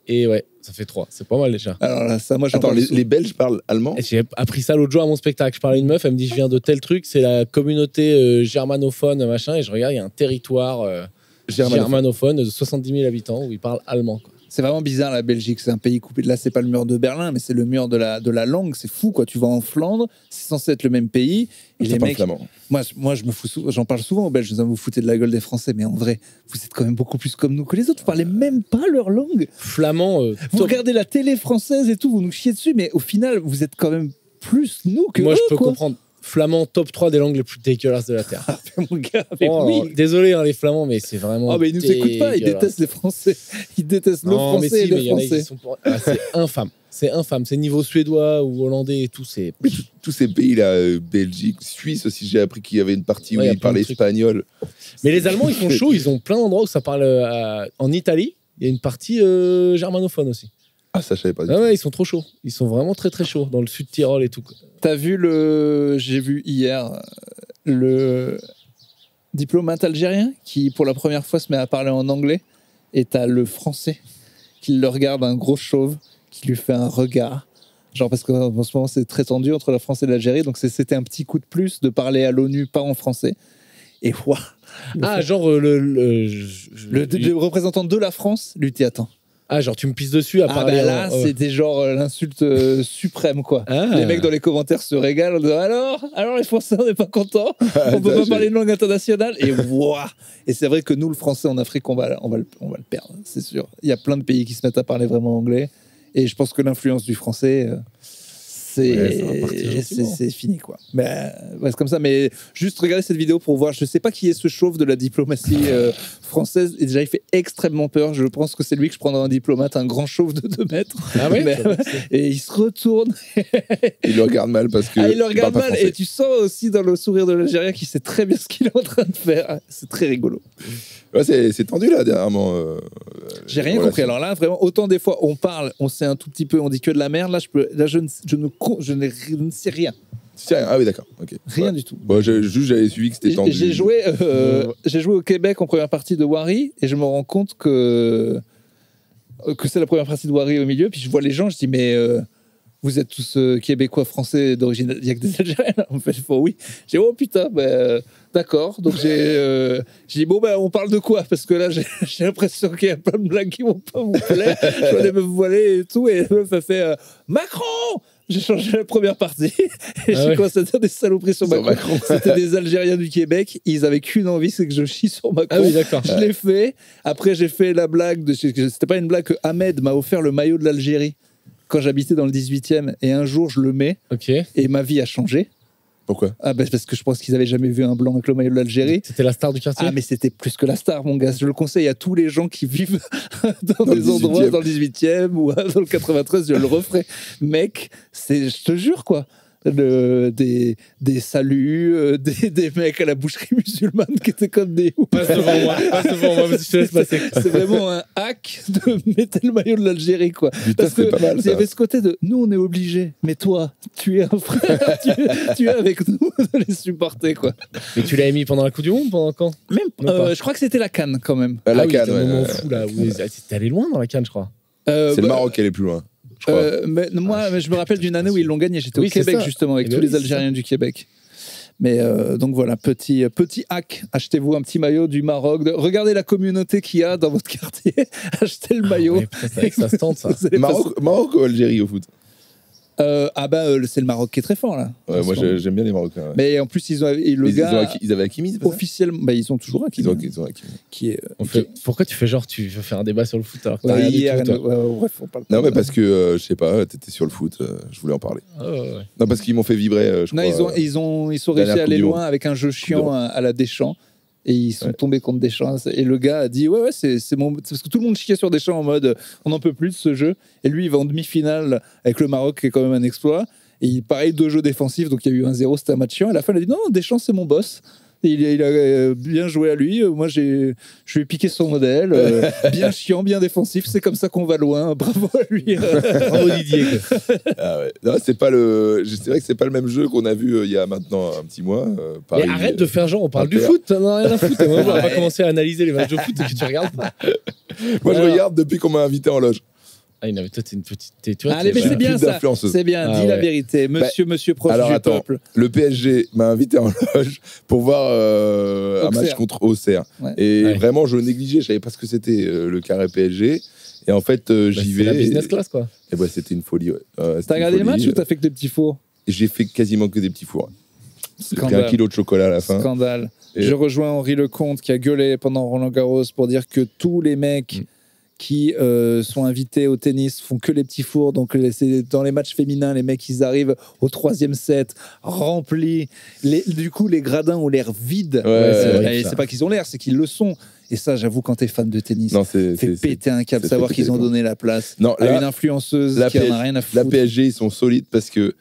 et ouais, ça fait 3. C'est pas mal déjà. Alors là, ça, moi, j'en Attends, parle les Belges parlent allemand? Et j'ai appris ça l'autre jour à mon spectacle. Je parlais à une meuf, elle me dit je viens de tel truc, c'est la communauté germanophone, machin, et je regarde, il y a un territoire germanophone de 70 000 habitants où ils parlent allemand. Quoi. C'est vraiment bizarre la Belgique, c'est un pays coupé. Là, c'est pas le mur de Berlin, mais c'est le mur de la langue. C'est fou, quoi. Tu vas en Flandre, c'est censé être le même pays. Et Je les parle mecs, flamand. moi, je me fous, j'en parle souvent aux Belges. Je dis, vous foutez de la gueule des Français, mais en vrai, vous êtes quand même beaucoup plus comme nous que les autres. Vous parlez même pas leur langue. Flamand, Vous top. regardez la télé française et tout, vous nous chiez dessus, mais au final, vous êtes quand même plus nous que Moi, eux, je peux quoi. comprendre. Flamand, top 3 des langues les plus dégueulasses de la Terre. Mon gars, mais Oh, oui. désolé, hein, les Flamands, mais c'est vraiment. Oh, mais ils nous écoutent pas, ils dégueulasse. détestent les Français. Ils détestent le Non, mais français si, et mais il les y en a qui français. sont c'est infâme. C'est infâme. C'est niveau suédois ou hollandais et tout. C'est. Mais tous ces pays-là, Belgique, Suisse aussi, j'ai appris qu'il y avait une partie où Ouais, y a ils plein de parlaient trucs. espagnol. Mais les Allemands, ils font chaud. Ils ont plein d'endroits où ça parle. En Italie, il y a une partie germanophone aussi. Ah, ça, je savais pas du Ah tout. ouais, ils sont trop chauds. Ils sont vraiment très très chauds dans le sud Tyrol et tout. Quoi. T'as vu j'ai vu hier le diplomate algérien qui, pour la première fois, se met à parler en anglais. Et t'as le français qui le regarde, un gros chauve, qui lui fait un regard. Genre, parce qu'en ce moment, c'est très tendu entre la France et l'Algérie. Donc, c'était un petit coup de plus de parler à l'ONU, pas en français. Et waouh! Ah, genre Le représentant de la France lui dit attends. Ah, genre tu me pisses dessus à Ah parler. bah là, en- c'était genre l'insulte suprême, quoi. Ah. Les mecs dans les commentaires se régalent en disant alors les Français, on n'est pas contents, on peut Ça, pas parler une langue internationale. Et waouh! Et c'est vrai que nous, le français en Afrique, on va le perdre, c'est sûr. Il y a plein de pays qui se mettent à parler vraiment anglais. Et je pense que l'influence du français, Ouais, ça va partir gentiment. c'est fini, quoi. Mais ouais, c'est comme ça. Mais juste regardez cette vidéo pour voir. Je sais pas qui est ce chauve de la diplomatie française. Et déjà, il fait extrêmement peur. Je pense que c'est lui que je prendrais un diplomate, un grand chauve de 2 mètres. Ah ouais. Mais- et il se retourne. Il le regarde mal parce que. Il le regarde parle pas mal. français. Et tu sens aussi dans le sourire de l'Algérien qu'il sait très bien ce qu'il est en train de faire. C'est très rigolo. Ouais, c'est tendu là, dernièrement. J'ai rien Voilà, compris. Alors là, vraiment, autant des fois on parle, on sait un tout petit peu, on dit que de la merde. Là, je ne sais rien. Ah oui, d'accord. Ok. Rien Ouais. du tout. Bon, juste, j'avais suivi que c'était tendu. J'ai joué au Québec en première partie de Wari et je me rends compte que c'est la première partie de Wari au milieu. Puis je vois les gens, je dis mais vous êtes tous québécois, français d'origine. Il n'y a que des Algériens. En fait, je fais oui. J'ai dit, oh putain, d'accord. Donc j'ai dit bon on parle de quoi? Parce que là j'ai l'impression qu'il y a plein de blagues qui vont pas vous plaire. Je vois des meufs voilées et tout et la meuf a fait Macron. J'ai changé la première partie et j'ai ouais. commencé à dire des saloperies sur Sur Macron. Macron. C'était des Algériens du Québec. Ils avaient qu'une envie, c'est que je chie sur Macron. Ah oui, d'accord. Je l'ai fait. Après, j'ai fait la blague. C'était pas une blague que Ahmed m'a offert le maillot de l'Algérie. quand j'habitais dans le 18e et un jour je le mets Ok. et ma vie a changé. Pourquoi? Ah ben parce que je pense qu'ils avaient jamais vu un blanc avec le maillot de l'Algérie. C'était la star du quartier. Ah mais c'était plus que la star mon gars, je le conseille à tous les gens qui vivent dans Dans des le endroits 18e. dans le 18e ou dans le 93, je le referai. Mec, je te jure quoi. Des saluts, des mecs à la boucherie musulmane qui étaient comme des ouf. Passe devant moi, vas-y, je te laisse passer. C'est vraiment un hack de mettre le maillot de l'Algérie quoi. Putain, Parce c'est que pas mal il y ça. avait ce côté de nous on est obligés, mais toi tu es un frère, tu es avec nous de les supporter quoi. Mais tu l'avais mis pendant la Coupe du Monde, pendant quand? Même, Non, pas. je crois que c'était la Cannes quand même. La oui, canne, c'était un ouais, moment ouais. fou là. T'es allé loin dans la canne, je crois. C'est le Bah, Maroc qui est plus loin, je crois. mais je me rappelle d'une année où ils l'ont gagné. J'étais Oui, au c'est Québec ça. justement avec Eh ben tous oui, les c'est Algériens du Québec. Mais donc voilà, petit hack. Achetez-vous un petit maillot du Maroc. Regardez la communauté qu'il y a dans votre quartier. Achetez le maillot. Ouais, putain, c'est vrai que ça se tente, ça. Vous allez Maroc ou Algérie au foot? c'est le Maroc qui est très fort là. Ouais, moi j'aime bien les Marocains. Ouais. Mais en plus ils ont et le Mais gars ils avaient Hakimi, c'est pas ça? officiellement, ils ont toujours un qui Ils ont Hakimi. est. Pourquoi tu fais genre, tu veux faire un débat sur le foot alors que t'as rien du hier, tout, toi bref, on parle. Non, mais parce que, je sais pas, t'étais sur le foot, je voulais en parler. Ah, ouais. Non, parce qu'ils m'ont fait vibrer, je Non, crois. ils sont dernière réussi à Coupe aller du loin Monde. avec un jeu chiant à la Deschamps. Et ils sont Ouais. tombés contre Deschamps. Et le gars a dit ouais, c'est mon. C'est parce que tout le monde chiait sur Deschamps en mode on n'en peut plus de ce jeu. Et lui, il va en demi-finale avec le Maroc, qui est quand même un exploit. Et pareil, 2 jeux défensifs, donc il y a eu 1-0, c'était un match chiant. À la fin, il a dit non, Deschamps, c'est mon boss. Et il a bien joué à lui. Moi, je lui ai piqué son modèle. Bien chiant, bien défensif. C'est comme ça qu'on va loin. Bravo à lui. Bravo Didier. Quoi. Ah ouais. Non, c'est vrai que c'est pas le même jeu qu'on a vu il y a maintenant un petit mois. Paris, Mais arrête de faire genre, on parle du Inter. foot, t'en as rien à foutre. Moi, on va pas Ouais. commencer à analyser les matchs de foot que tu regardes pas. Moi, je Alors- regarde depuis qu'on m'a invité en loge. Ah, non, mais toi, t'es une petite. Tu vois, Allez, t'es- mais c'est bien Pute ça. d'influenceuse. C'est bien, Ah dis la ouais. vérité. Monsieur proche alors, du attends. peuple. Le PSG m'a invité en loge pour voir un Auxerre. match contre Auxerre. Ouais. Et Ouais. vraiment, je négligeais, je savais pas ce que c'était le carré PSG. Et en fait, Bah, j'y c'est vais. la business class, quoi. Et ouais, c'était une folie. Ouais. C'était T'as une regardé le folie. match ou t'as fait que des petits fours? J'ai fait quasiment que des petits fours. J'ai pris Scandale. 1 kilo de chocolat à la fin. Scandale. Et- Je rejoins Henri Lecomte qui a gueulé pendant Roland Garros pour dire que tous les mecs qui sont invités au tennis font que les petits fours. Donc, c'est dans les matchs féminins, les mecs, ils arrivent au 3e set, remplis. Du coup, les gradins ont l'air vides. Ouais, c'est vrai, Et ça. c'est pas qu'ils ont l'air, c'est qu'ils le sont. Et ça, j'avoue, quand t'es fan de tennis, Non, c'est fait péter un câble, c'est savoir fait qu'ils ont péter, donné la place Non, à là, une influenceuse la qui en a PSG rien à la foutre. PSG, ils sont solides parce que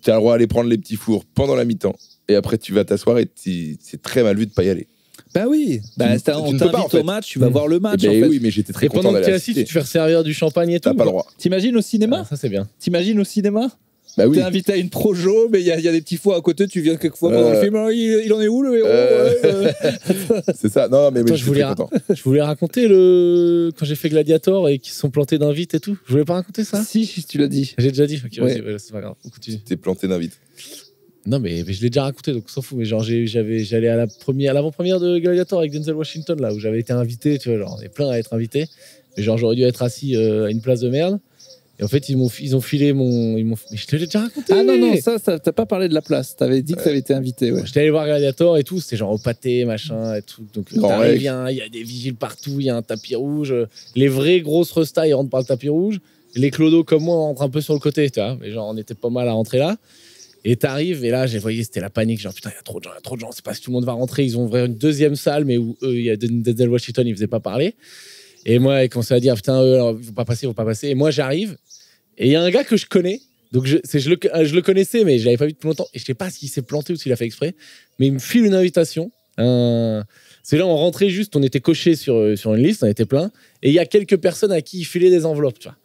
tu as le droit d'aller prendre les petits fours pendant la mi-temps. Et après, tu vas t'asseoir et c'est très mal vu de pas y aller. Bah oui, Tu on ne peux pas, t'invite en fait. au match, tu vas voir le match. Eh ben en fait. oui, mais j'étais très Et content pendant que d'aller t'es assis, assister. tu te fais resservir du champagne et tout. T'as pas le droit. T'imagines au cinéma Ah, ça, c'est bien. T'imagines au cinéma Bah oui. T'es invité à une projo, mais il y a des petits fours à côté, tu viens quelquefois pendant le film. Alors, il en est où le héros C'est ça. Non, mais Attends, j'étais très content. Je voulais raconter quand j'ai fait Gladiator et qu'ils se sont plantés d'invite et tout. Je voulais pas raconter ça. Si, tu l'as dit. J'ai déjà dit. Ok, Ouais. vas-y, c'est pas grave. On continue. T'es planté d'invite. Non, mais je l'ai déjà raconté, donc on s'en fout. Mais genre, j'allais à l'avant-première de Gladiator avec Denzel Washington, là, où j'avais été invité. Tu vois, genre, on est plein à être invité. Mais genre, j'aurais dû être assis à une place de merde. Et en fait, ils ont filé mais je te l'ai déjà raconté. Ah non, ça, t'as pas parlé de la place. T'avais dit que t'avais été invité. Ouais. J'étais allé voir Gladiator et tout, c'était genre au pâté, machin et tout. Donc Grand t'arrives, rec. il y a des vigiles partout, il y a un tapis rouge. Les vrais grosses restas, ils rentrent par le tapis rouge. Les clodos comme moi, on rentre un peu sur le côté, tu vois. Mais genre, on était pas mal à rentrer là. Et t'arrives, et là, j'ai voyé, c'était la panique. Genre, putain, il y a trop de gens, c'est pas si tout le monde va rentrer. Ils ont ouvert une deuxième salle, mais où eux, il y a Denzel Washington, il faisait pas parler. Et moi, il commençait à dire, putain, eux, alors, ils vont pas passer. Et moi, j'arrive, et il y a un gars que je connais. Donc, je le connaissais, mais je l'avais pas vu depuis longtemps. Et je sais pas s'il s'est planté ou s'il a fait exprès. Mais il me file une invitation. C'est là, on rentrait juste, on était coché sur une liste, on était plein. Et il y a quelques personnes à qui il filait des enveloppes, tu vois.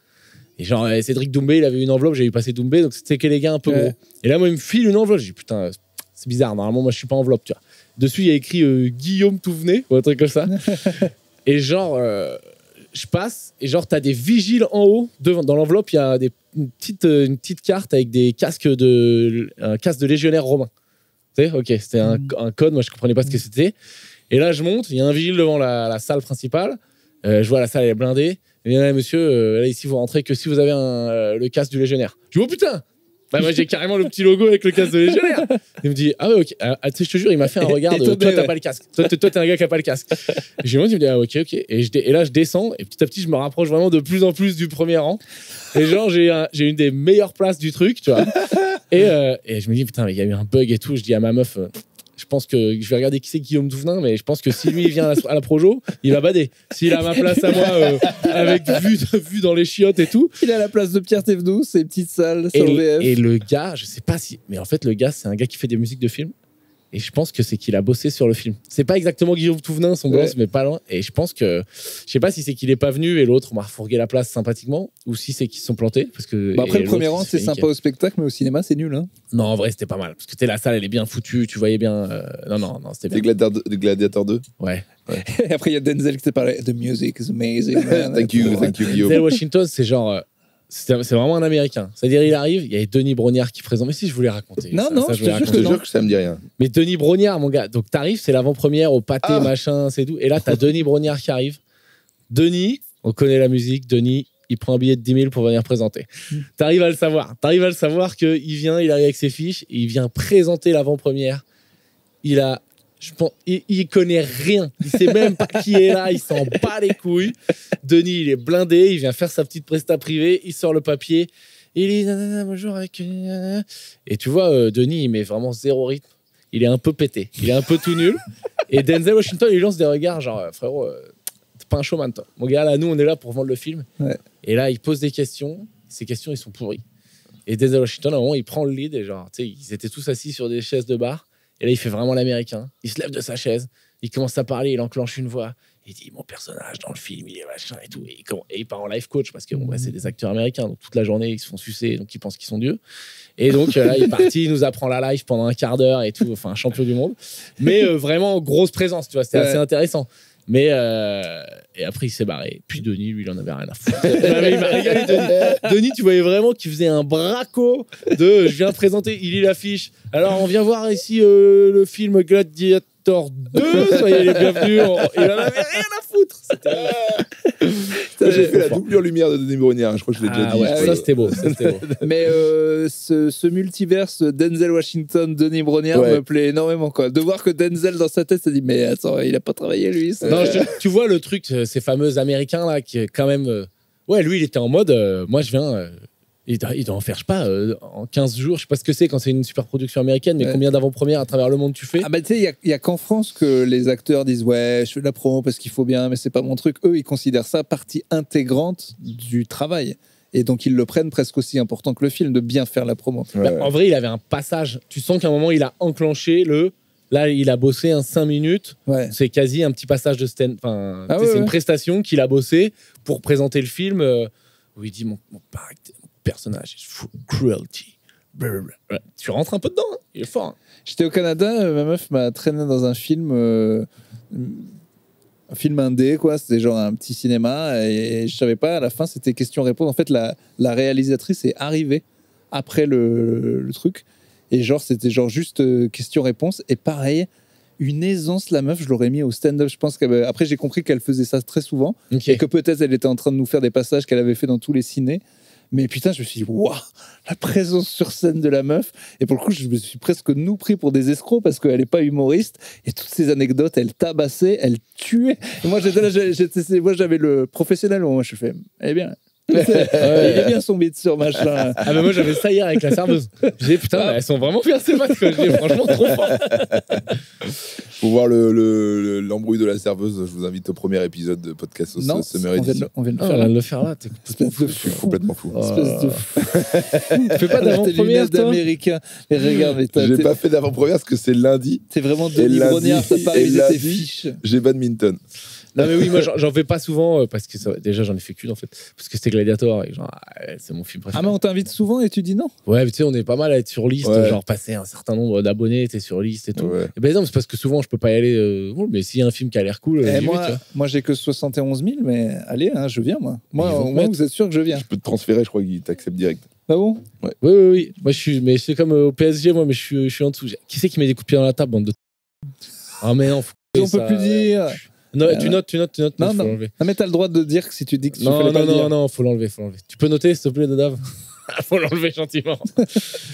Et genre, Cédric Doumbé, il avait une enveloppe, j'ai vu passer Doumbé, donc c'était que les gars un peu gros. Et là, moi, il me file une enveloppe. J'ai dit, putain, c'est bizarre, normalement, moi, je suis pas enveloppe, tu vois. Dessus, il y a écrit Guillaume Touvenet, ou un truc comme ça. Et genre, je passe, et genre, t'as des vigiles en haut, devant. Dans l'enveloppe, il y a une petite carte avec un casque de légionnaire romain. Tu sais, ok, c'était un code, moi, je comprenais pas ce que c'était. Et là, je monte, il y a un vigile devant la salle principale. Je vois la salle, elle est blindée. Et là, monsieur, là, ici, vous rentrez que si vous avez le casque du légionnaire. Je dis, oh putain, Bah, moi, j'ai carrément le petit logo avec le casque de légionnaire. Il me dit, ah ouais, ok. Ah, tu sais, je te jure, il m'a fait un regard de, toi, t'as pas le casque. Toi, t'es un gars qui a pas le casque. Et je lui dis, ah, ok. Et là, je descends, et petit à petit, je me rapproche vraiment de plus en plus du premier rang. Et genre, j'ai une des meilleures places du truc, tu vois. Et je me dis, putain, mais il y a eu un bug et tout. Je dis à ma meuf, je pense que je vais regarder qui c'est Guillaume Touvenin, mais je pense que si lui il vient à la Projo, il va bader. S'il a ma place à moi, avec vue dans les chiottes et tout. Il a la place de Pierre Thévenoud, ses petites salles, et, son VF. Et le gars, je sais pas si. Mais en fait, le gars, c'est un gars qui fait des musiques de films. Et je pense que c'est qu'il a bossé sur le film. C'est pas exactement Guillaume Touvenin, son boss, mais pas loin. Et je pense que. Je sais pas si c'est qu'il est pas venu et l'autre m'a refourgué la place sympathiquement, ou si c'est qu'ils se sont plantés. Parce que, bah après, le premier rang, c'est sympa au spectacle, mais au cinéma, c'est nul. Hein. Non, en vrai, c'était pas mal. Parce que la salle, elle est bien foutue, tu voyais bien. Non, c'était bien. Gladiator 2. Ouais. Et après, il y a Denzel qui t'a parlé. The music is amazing. Thank you, Guillaume. Denzel Washington, c'est genre. C'est vraiment un Américain. C'est-à-dire, il arrive, il y avait Denis Brognard qui présente. Mais si, je voulais raconter. Non, je te jure que ça me dit rien. Mais Denis Brognard, mon gars. Donc, t'arrives, c'est l'avant-première au pâté, machin, c'est tout. Et là, t'as Denis Brognard qui arrive. Denis, on connaît la musique. Denis, il prend un billet de 10 000 pour venir présenter. T'arrives à le savoir qu'il vient, il arrive avec ses fiches, et il vient présenter l'avant-première. Il connaît rien. Il sait même pas qui est là. Il s'en bat les couilles. Denis, il est blindé. Il vient faire sa petite presta privée. Il sort le papier. Il dit bonjour avec. Et tu vois, Denis, il met vraiment zéro rythme. Il est un peu pété. Il est un peu tout nul. Et Denzel Washington, il lance des regards genre frérot, t'es pas un showman toi. Mon gars, là, nous, on est là pour vendre le film. Ouais. Et là, il pose des questions. Ces questions, ils sont pourris. Et Denzel Washington, à un moment, il prend le lead. Et genre, tu sais, ils étaient tous assis sur des chaises de bar. Et là, il fait vraiment l'américain. Il se lève de sa chaise, il commence à parler, il enclenche une voix. Il dit mon personnage dans le film, il est machin et tout. Et il part en life coach parce que c'est des acteurs américains. Donc toute la journée, ils se font sucer, donc ils pensent qu'ils sont dieux. Et donc là, il est parti, il nous apprend la life pendant un quart d'heure et tout. Enfin, champion du monde. Mais vraiment, grosse présence, tu vois, c'était assez intéressant. Mais et après il s'est barré. Puis Denis, lui, il en avait rien à foutre. Il m'a régalé, Denis. Denis, tu voyais vraiment qu'il faisait un braco de je viens présenter, il lit l'affiche. Alors on vient voir ici le film Gladiator 2. Soyez les bienvenus. Il en avait rien à foutre. J'ai fait la doublure lumière de Denis Brognard. Je crois que je l'ai déjà dit. Ouais, ça c'était beau. Mais ce multiverse Denzel Washington, Denis Brognard me plaît énormément quoi. De voir que Denzel dans sa tête se dit mais attends, il a pas travaillé lui. Non, tu vois le truc, ces fameux Américains là qui est quand même. Ouais, lui il était en mode. Moi je viens. Il doit en faire, je sais pas, en 15 jours, je sais pas ce que c'est quand c'est une super production américaine, mais combien d'avant-premières à travers le monde tu fais? Ah bah tu sais, il y a qu'en France que les acteurs disent ouais, je fais de la promo parce qu'il faut bien, mais c'est pas mon truc. Eux, ils considèrent ça partie intégrante du travail. Et donc, ils le prennent presque aussi important que le film, de bien faire la promo. En vrai, il avait un passage. Tu sens qu'à un moment, il a enclenché le... Là, il a bossé 5 minutes. Ouais. C'est quasi un petit passage de stand... Enfin, c'est une prestation qu'il a bossé pour présenter le film où il dit mon personnage is full cruelty. Tu rentres un peu dedans, hein. Il est fort. Hein. J'étais au Canada, ma meuf m'a traîné dans un film indé, quoi. C'était genre un petit cinéma et je savais pas, à la fin, c'était question-réponse. En fait, la réalisatrice est arrivée après le truc et genre, c'était genre juste question-réponse et pareil, une aisance, la meuf, je l'aurais mis au stand-up. Je pense qu'après, j'ai compris qu'elle faisait ça très souvent et que peut-être elle était en train de nous faire des passages qu'elle avait fait dans tous les cinés. Mais putain, je me suis dit, waouh, la présence sur scène de la meuf. Et pour le coup, je me suis presque nous pris pour des escrocs parce qu'elle n'est pas humoriste. Et toutes ces anecdotes, elle tabassait, elle tuait. Et moi, moi, j'avais le professionnel. Moi, je fais, eh bien. Il est bien son beat sur machin. Ah mais moi j'avais ça hier avec la serveuse. J'ai dit putain, elles sont vraiment bien ces maths. Franchement trop fort. Pour voir l'embrouille de la serveuse, je vous invite au premier épisode de Podcast Summer Edition. On vient de le faire là. Je suis complètement fou. Espèce de fou. Tu fais pas d'avant-première d'américain. Et regarde, j'ai pas fait d'avant-première parce que c'est lundi. C'est vraiment Denis Brognard, t'as pas révisé tes fiches. J'ai badminton. Non mais oui, moi j'en fais pas souvent parce que déjà j'en ai fait qu'une en fait parce que c'était Gladiator et genre c'est mon film préféré. Ah mais on t'invite souvent et tu dis non. Ouais, mais tu sais on est pas mal à être sur liste, genre passer un certain nombre d'abonnés, t'es sur liste et tout. Ouais. Et ben non, c'est parce que souvent je peux pas y aller. Mais s'il y a un film qui a l'air cool, moi j'ai que 71 000, mais allez, hein, je viens moi. Moi vous êtes sûr que je viens. Je peux te transférer, je crois qu'il t'accepte direct. Ah bon? Ouais. Oui. Moi mais c'est comme au PSG, moi, mais je suis en dessous. Qui c'est qui met des coups de pied dans la table, bande de. Ah mais non. On peut plus dire. Non, tu notes. Non, mais t'as le droit de dire que si tu dis que tu fais non, faut l'enlever. Tu peux noter, s'il te plaît, Dadav. Faut l'enlever gentiment.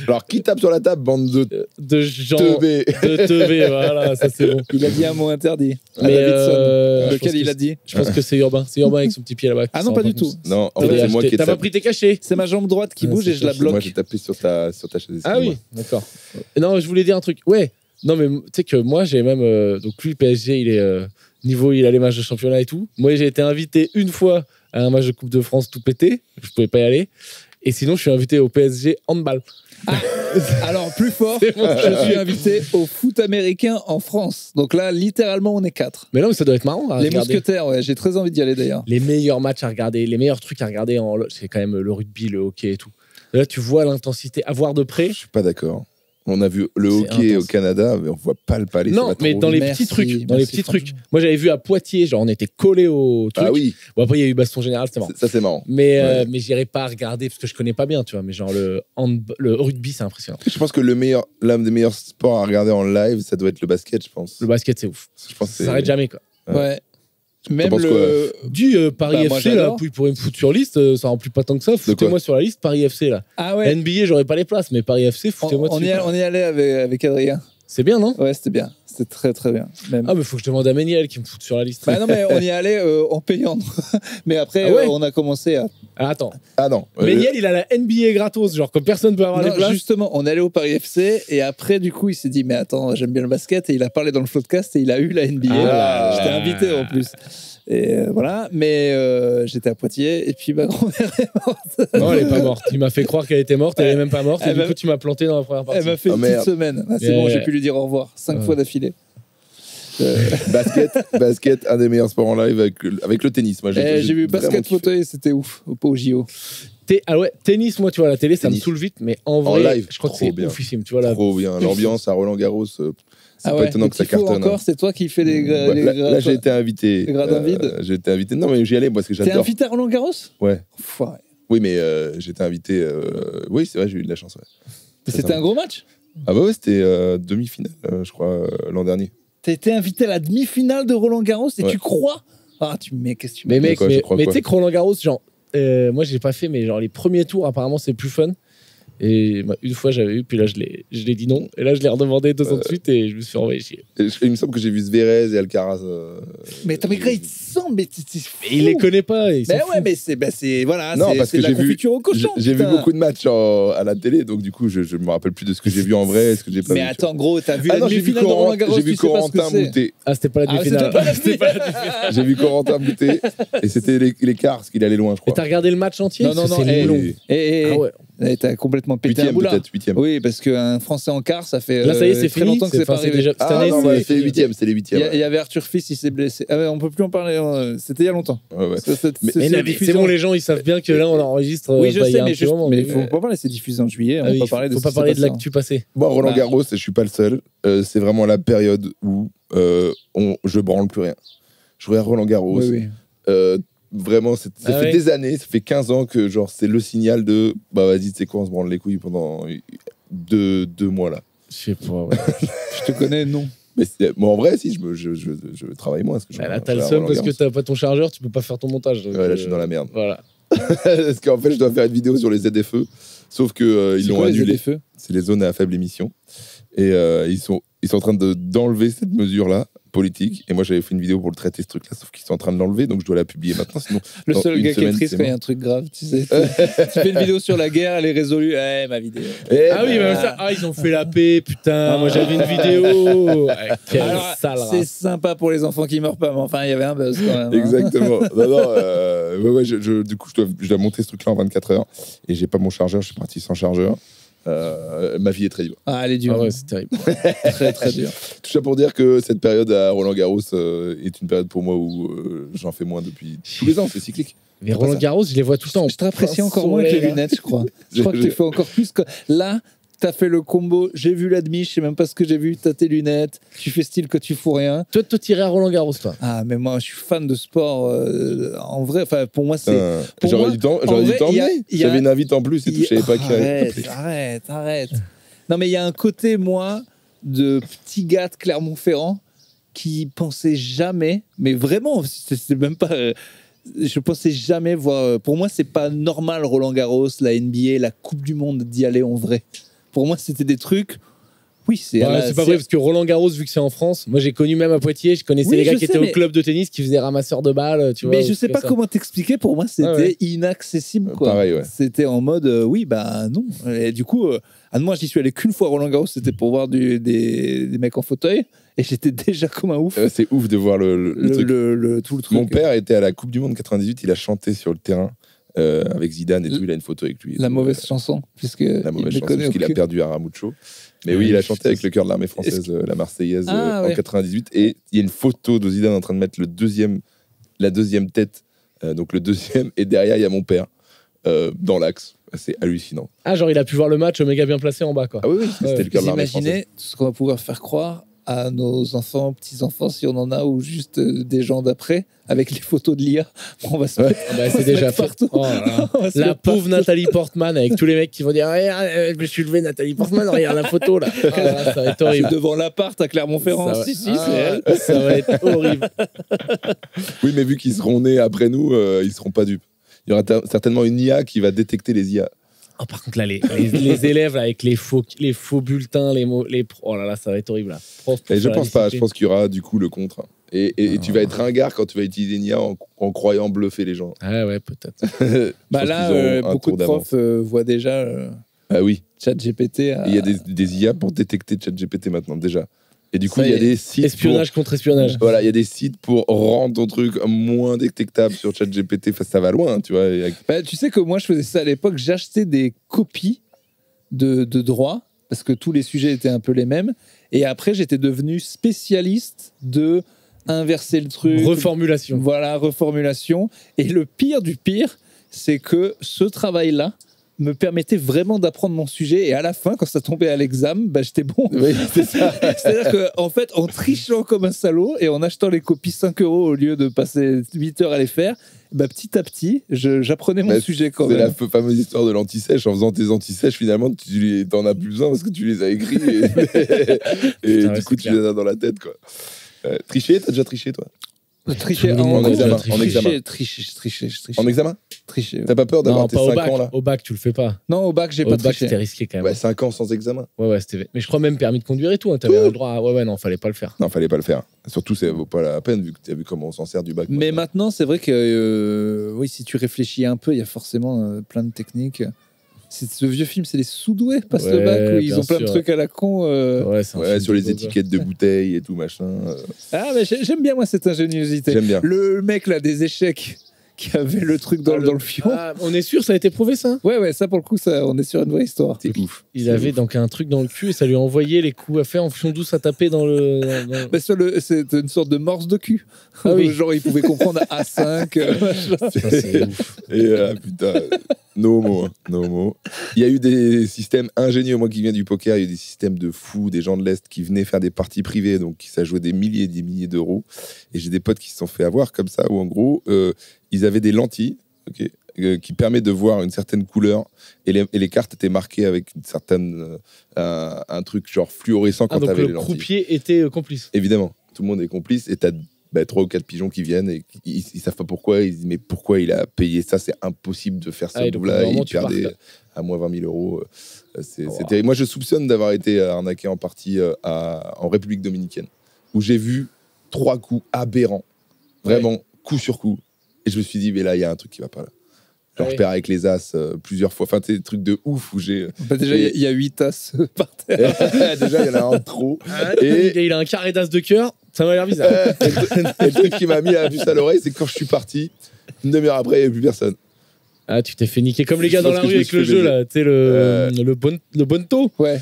Alors, qui tape sur la table, bande De gens. teubés. De teubé, voilà, ça c'est bon. Il a dit un mot interdit. À Mais, Davidson. je pense Lequel il que a dit? Je pense que c'est Urbain. C'est Urbain avec son petit pied là-bas. Ah non, pas du tout. Non, en T'as fait, c'est moi qui ai pas tapé. pris tes cachets. C'est ma jambe droite qui Ah, bouge c'est et je la cherché. Moi, bloque. j'ai tapé sur ta chaise. Ah oui, d'accord. Non, je voulais dire un truc. Ouais, non, mais tu sais que moi, j'ai même. Donc, lui, PSG, il est niveau, il a les matchs de championnat et tout. Moi, j'ai été invité une fois à un match de Coupe de France tout pété. Je pouvais pas y aller. Et sinon, je suis invité au PSG handball. Alors, plus fort, C'est bon. je suis invité au foot américain en France. Donc là, littéralement, on est 4. Mais non, mais ça doit être marrant à Les regarder. mousquetaires, ouais, j'ai très envie d'y aller d'ailleurs. Les meilleurs matchs à regarder, les meilleurs trucs à regarder, c'est quand même le rugby, le hockey et tout. Là, tu vois l'intensité, à voir de près. Je suis pas d'accord. On a vu le C'est hockey intense. au Canada, mais on voit pas le palais. ça Non, va mais trop dans les vite. Merci, petits trucs. Dans les merci, petits trucs. franchement. Moi, j'avais vu à Poitiers, genre, on était collés au truc. Ah oui, Bon, après, il y a eu baston général, c'était marrant. ça c'est marrant. Mais j'irai pas regarder parce que je connais pas bien, tu vois. Mais genre, le rugby, c'est impressionnant. Je pense que l'un des meilleurs sports à regarder en live, ça doit être le basket, je pense. Le basket, c'est ouf. Je pense que Ça s'arrête jamais, quoi. Ouais. Ouais. Même penses le. Du Paris Bah, moi, FC, là, j'adore. puis il pourrait me foutre sur liste, ça remplit pas tant que ça. Foutez-moi sur la liste Paris FC, là. Ah ouais. NBA, j'aurais pas les places, mais Paris FC, foutez-moi On dessus. y est allé avec Adrien. C'est bien, non? Ouais, c'était bien. C'était très très bien. Même. Ah, mais faut que je demande à Méniel qui me foute sur la liste. Bah non, mais on y allait en payant. Mais après, Ah ouais on a commencé à. Ah, attends. Ah non. Méniel, il a la NBA gratos, genre comme personne peut avoir les Non, places. justement, on allait au Paris FC et après, du coup, il s'est dit, mais attends, j'aime bien le basket et il a parlé dans le podcast et il a eu la NBA. Ah. J'étais invité en plus. Et voilà, mais j'étais à Poitiers et puis ma grand-mère est morte. Non, elle est pas morte. Il m'a fait croire qu'elle était morte, elle est même pas morte. Et Elle du m'a- coup, tu m'as planté dans la première partie. Elle m'a fait Oh, une petite merde. semaine. Ah, c'est Yeah. bon, j'ai pu lui dire au revoir 5 fois d'affilée. Basket, un des meilleurs sports en live avec le tennis. Moi, J'ai vu vraiment basket kiffé. fauteuil, c'était ouf, au JO. Ah ouais, tennis, moi, tu vois, à la télé, ça me Tennis. saoule vite, mais en vrai, live, je crois que trop c'est bien. oufissime. Tu vois, là. Trop bien. L'ambiance à Roland Garros, c'est Ah pas ouais, étonnant que ça le tifo cartonne. encore, c'est toi qui fais les Bah, là, j'ai été invité. les gradins vides J'ai été invité. Non, mais j'y allais parce que T'es j'adore. invité à Roland Garros? Ouais. Enfoiré. Oui, mais j'ai été invité. Oui, c'est vrai, j'ai eu de la chance. Ouais. Mais c'était un gros match? Ah bah ouais, c'était demi-finale, je crois, l'an dernier. T'as été invité à la demi-finale de Roland Garros et Ouais. tu crois? Ah, qu'est-ce que tu Mais mec, quoi, je crois mais quoi tu sais que Roland Garros, genre, moi, j'ai pas fait, mais genre, les premiers tours, apparemment, c'est plus fun. Et moi, une fois, j'avais eu, puis là, je l'ai dit non. Et là, je l'ai redemandé 2 ans de suite et je me suis envoyé chier. Il me semble que j'ai vu Zverev et Alcaraz. Mais attends, mais gars, il te semble, mais t'es fou. Mais il les connaît pas. Il s'en Mais fout. ouais, mais c'est voilà, Non, c'est parce c'est que de la j'ai vu- confiture au cochon. J'ai vu putain. beaucoup de matchs à la télé, donc du coup, je me rappelle plus de ce que j'ai vu en vrai, ce que j'ai pas Mais vu. attends, gros, t'as vu Ah la non, j'ai vu demi-finale de Roland Garros, j'ai vu tu sais pas ce que Corentin c'est. Moutet. Ah, c'était pas la Ah, demi-finale. c'était pas la C'était pas la demi-finale. J'ai vu Corentin Moutet et c'était l'écart, parce qu'il allait loin, je Et crois. t'as regardé le match entier? Non, non, non, c'est et- long. Et Ah ouais. t'as complètement pété un Huitième boulard. peut-être, huitième. Oui, parce qu'un Français en quart, ça fait Là, ça y est, c'est très fini. longtemps que c'est pas enfin, arrivé. déjà, cette Ah année, non, mais c'est fini. les huitièmes, c'est les Il huitièmes. y avait Arthur Fils, il s'est blessé. Ah ouais, on peut plus en parler, c'était il y a longtemps. Ouais, ouais. Mais C'est non, mais c'est bon, les gens, ils savent bien que là, on enregistre. Oui, je bah, il y sais, a un mais, petit moment, mais faut pas parler, c'est diffusé en juillet. Ah On oui, peut pas parler de faut ce pas qui parler s'est de passé. l'actu passé. Moi, Roland Bah. Garros, je suis pas le seul. C'est vraiment la période où je branle plus rien. Je regarde Roland Garros. Oui, oui. Vraiment, ça Ah fait ouais. des années, ça fait 15 ans que genre c'est le signal de bah vas-y, tu sais quoi, on se branle les couilles pendant 2 mois là. Je sais pas. Ouais. Je te connais, non. Mais moi en vrai, si, je travaille moins. Parce que je Bah, là, regarde t'as le Roland seum parce que Garros. t'as pas ton chargeur, tu peux pas faire ton montage. donc, Ouais, là, je suis dans la merde. Voilà. Parce qu'en fait, je dois faire une vidéo sur les ZFE, sauf que ils C'est l'ont quoi, les annulé. ZFE? C'est les zones à faible émission. Et ils sont en train d'enlever cette mesure-là politique. Et moi, j'avais fait une vidéo pour le traiter, ce truc-là, sauf qu'ils sont en train de l'enlever, donc je dois la publier maintenant. Sinon, Le dans seul une gars qui est semaine, triste c'est quand il y a mort. un truc grave, tu sais. Tu fais une vidéo sur la guerre, elle est résolue. Eh, ma vidéo. Eh Ah oui, ben, mais ça, ils ont fait la paix, putain. Moi, j'avais une vidéo. Ah, quelle Alors, sale c'est race. sympa pour les enfants qui meurent pas, mais enfin, il y avait un buzz quand même. hein. Exactement. Non, non, ouais, du coup, je dois monter ce truc-là en 24 heures. Et j'ai pas mon chargeur, je suis parti sans chargeur. Ma vie est très dure. Ah, elle est dure. Ah ouais, c'est terrible. Très, très dure. Tout ça pour dire que cette période à Roland Garros est une période pour moi où j'en fais moins depuis tous les ans, c'est cyclique. Mais Roland Garros, je les vois tout le temps. Je t'apprécie plein encore moins avec les soleil, là. lunettes, je crois. Je crois que tu fais encore plus. Là, t'as fait le combo. J'ai vu la demi, je sais même pas ce que j'ai vu. T'as tes lunettes. Tu fais style que tu fous rien. Toi, te tirer à Roland Garros, toi. Ah, mais moi, je suis fan de sport. En vrai, enfin, pour moi, c'est. pour J'aurais moi, dû t'en- en j'aurais dû vrai, il y a- t'emmener. il y a- J'avais une invite en plus et tout, je savais pas qui allait t'appeler. Arrête. Non, mais il y a un côté, moi, de petit gars de Clermont-Ferrand qui pensait jamais, mais vraiment, c'est même pas. je pensais jamais voir. Pour moi, c'est pas normal Roland Garros, la NBA, la Coupe du Monde d'y aller en vrai. Pour moi, c'était des trucs. Oui, c'est. C'est pas vrai parce que Roland Garros, vu que c'est en France, moi j'ai connu même à Poitiers, je connaissais les gars qui étaient au club de tennis qui faisaient ramasseurs de balles, tu vois. Mais je sais pas comment t'expliquer. Pour moi, c'était inaccessible, quoi. Pareil, ouais. C'était en mode, oui, bah non. Et du coup, moi, j'y suis allé qu'une fois à Roland Garros, c'était pour voir des mecs en fauteuil, et j'étais déjà comme un ouf. C'est ouf de voir le truc. Tout le truc. Mon père était à la Coupe du Monde 98, il a chanté sur le terrain avec Zidane et tout, il a une photo avec lui. La mauvaise chanson, puisque la mauvaise chanson, parce qu'il a perdu à Ramucho. Mais oui, il a chanté avec le cœur de l'armée française, la Marseillaise, en 98. Et il y a une photo de Zidane en train de mettre la deuxième tête, donc le deuxième, et derrière, il y a mon père dans l'axe. C'est hallucinant. Ah, genre, il a pu voir le match méga bien placé en bas, quoi. Ah oui, c'était le cœur de l'armée française. Imaginez ce qu'on va pouvoir faire croire à nos enfants, petits-enfants, si on en a, ou juste des gens d'après, avec les photos de l'IA. On va se mettre, c'est déjà fait. Oh là là. La pauvre Nathalie Portman, avec tous les mecs qui vont dire je me suis levé, Nathalie Portman, regarde la photo là. Oh là là, ça va être horrible. Devant l'appart à Clermont-Ferrand. Si, c'est elle. Ça va être horrible. Oui, mais vu qu'ils seront nés après nous, ils seront pas dupes. Il y aura certainement une IA qui va détecter les IA. Oh, par contre, là, les élèves là, avec les faux bulletins, oh là là, ça va être horrible. Là. Et je pense pas, je pense qu'il y aura du coup le contre. Et tu vas être ringard quand tu vas utiliser une IA en croyant bluffer les gens. Ah ouais, peut-être. Là, beaucoup de profs voient déjà oui. ChatGPT. Il y a des IA pour détecter ChatGPT maintenant, déjà. Et du coup, il y a des sites. Espionnage contre espionnage. Voilà, il y a des sites pour rendre ton truc moins détectable sur ChatGPT. Enfin, ça va loin, tu vois. Tu sais que moi, je faisais ça à l'époque. J'achetais des copies de droit parce que tous les sujets étaient un peu les mêmes. Et après, j'étais devenu spécialiste de inverser le truc. Reformulation. Voilà, reformulation. Et le pire du pire, c'est que ce travail-là me permettait vraiment d'apprendre mon sujet, et à la fin, quand ça tombait à l'examen, j'étais bon. Oui, c'est ça. C'est-à-dire qu'en fait, en trichant comme un salaud et en achetant les copies 5 € au lieu de passer 8 heures à les faire, petit à petit, j'apprenais mon sujet quand même. C'est la fameuse histoire de l'anti-sèche. En faisant tes anti-sèches, finalement, t'en as plus besoin parce que tu les as écrits et Putain, du coup, tu les as dans la tête, quoi. Tricher, t'as déjà triché, toi? Tricher en examen. Tricher. En examen? Tricher. T'as pas peur d'avoir tes 5 ans là? Au bac, tu le fais pas. Non, au bac, j'ai pas triché. Au bac, c'était risqué quand même. Ouais, 5 ans sans examen. Ouais, c'était. Mais je crois même permis de conduire et tout. Hein. T'avais le droit à. Ouais, non, fallait pas le faire. Non, fallait pas le faire. Surtout, ça vaut pas la peine vu que t'as vu comment on s'en sert du bac. Mais maintenant, c'est vrai que oui, si tu réfléchis un peu, il y a forcément plein de techniques. Ce vieux film, c'est les Sous-doués passent le bac, où ils ont plein de trucs à la con. Ouais, sur les étiquettes de bouteilles et tout machin. Ah, mais j'aime bien moi cette ingéniosité. J'aime bien. Le mec là des échecs qui avait le truc dans le fion. Ah, on est sûr, ça a été prouvé ça? Ouais, ça pour le coup, ça, on est sur une vraie histoire. C'est ouf. Il avait donc un truc dans le cul et ça lui a envoyé les coups à faire en fonction d'où ça tapait dans le. C'est une sorte de morse de cul. Ah oui. Genre il pouvait comprendre A5. C'est ouf. Et putain, no mots. Il y a eu des systèmes ingénieux. Moi qui viens du poker, il y a eu des systèmes de fous, des gens de l'Est qui venaient faire des parties privées, donc ça jouait des milliers et des milliers d'euros. Et j'ai des potes qui se sont fait avoir comme ça, où en gros, ils avaient des lentilles, qui permettent de voir une certaine couleur, et les cartes étaient marquées avec une certaine un truc genre fluorescent quand t'avais les lentilles. Donc le croupier était complice. Évidemment, tout le monde est complice, et t'as 3 ou 4 pigeons qui viennent et ils savent pas pourquoi. Ils disent mais pourquoi il a payé ça? C'est impossible de faire ça. Là, il perdait à moins 20 000 euros. C'est terrible. Moi, je soupçonne d'avoir été arnaqué en partie en République dominicaine, où j'ai vu 3 coups aberrants, vraiment coup sur coup, et je me suis dit mais là il y a un truc qui va pas là. Genre je perds avec les as plusieurs fois. Enfin, c'est des trucs de ouf où j'ai. Déjà, il y a 8 as par terre. Déjà, il y en a un de trop. Et il a un carré d'as de cœur. Ça m'a l'air bizarre. Et le truc qui m'a mis la puce à l'oreille, c'est que quand je suis parti, une demi-heure après, il n'y avait plus personne. Ah, tu t'es fait niquer comme les gars dans la rue avec le jeu là. Tu sais, le bonto. Ouais.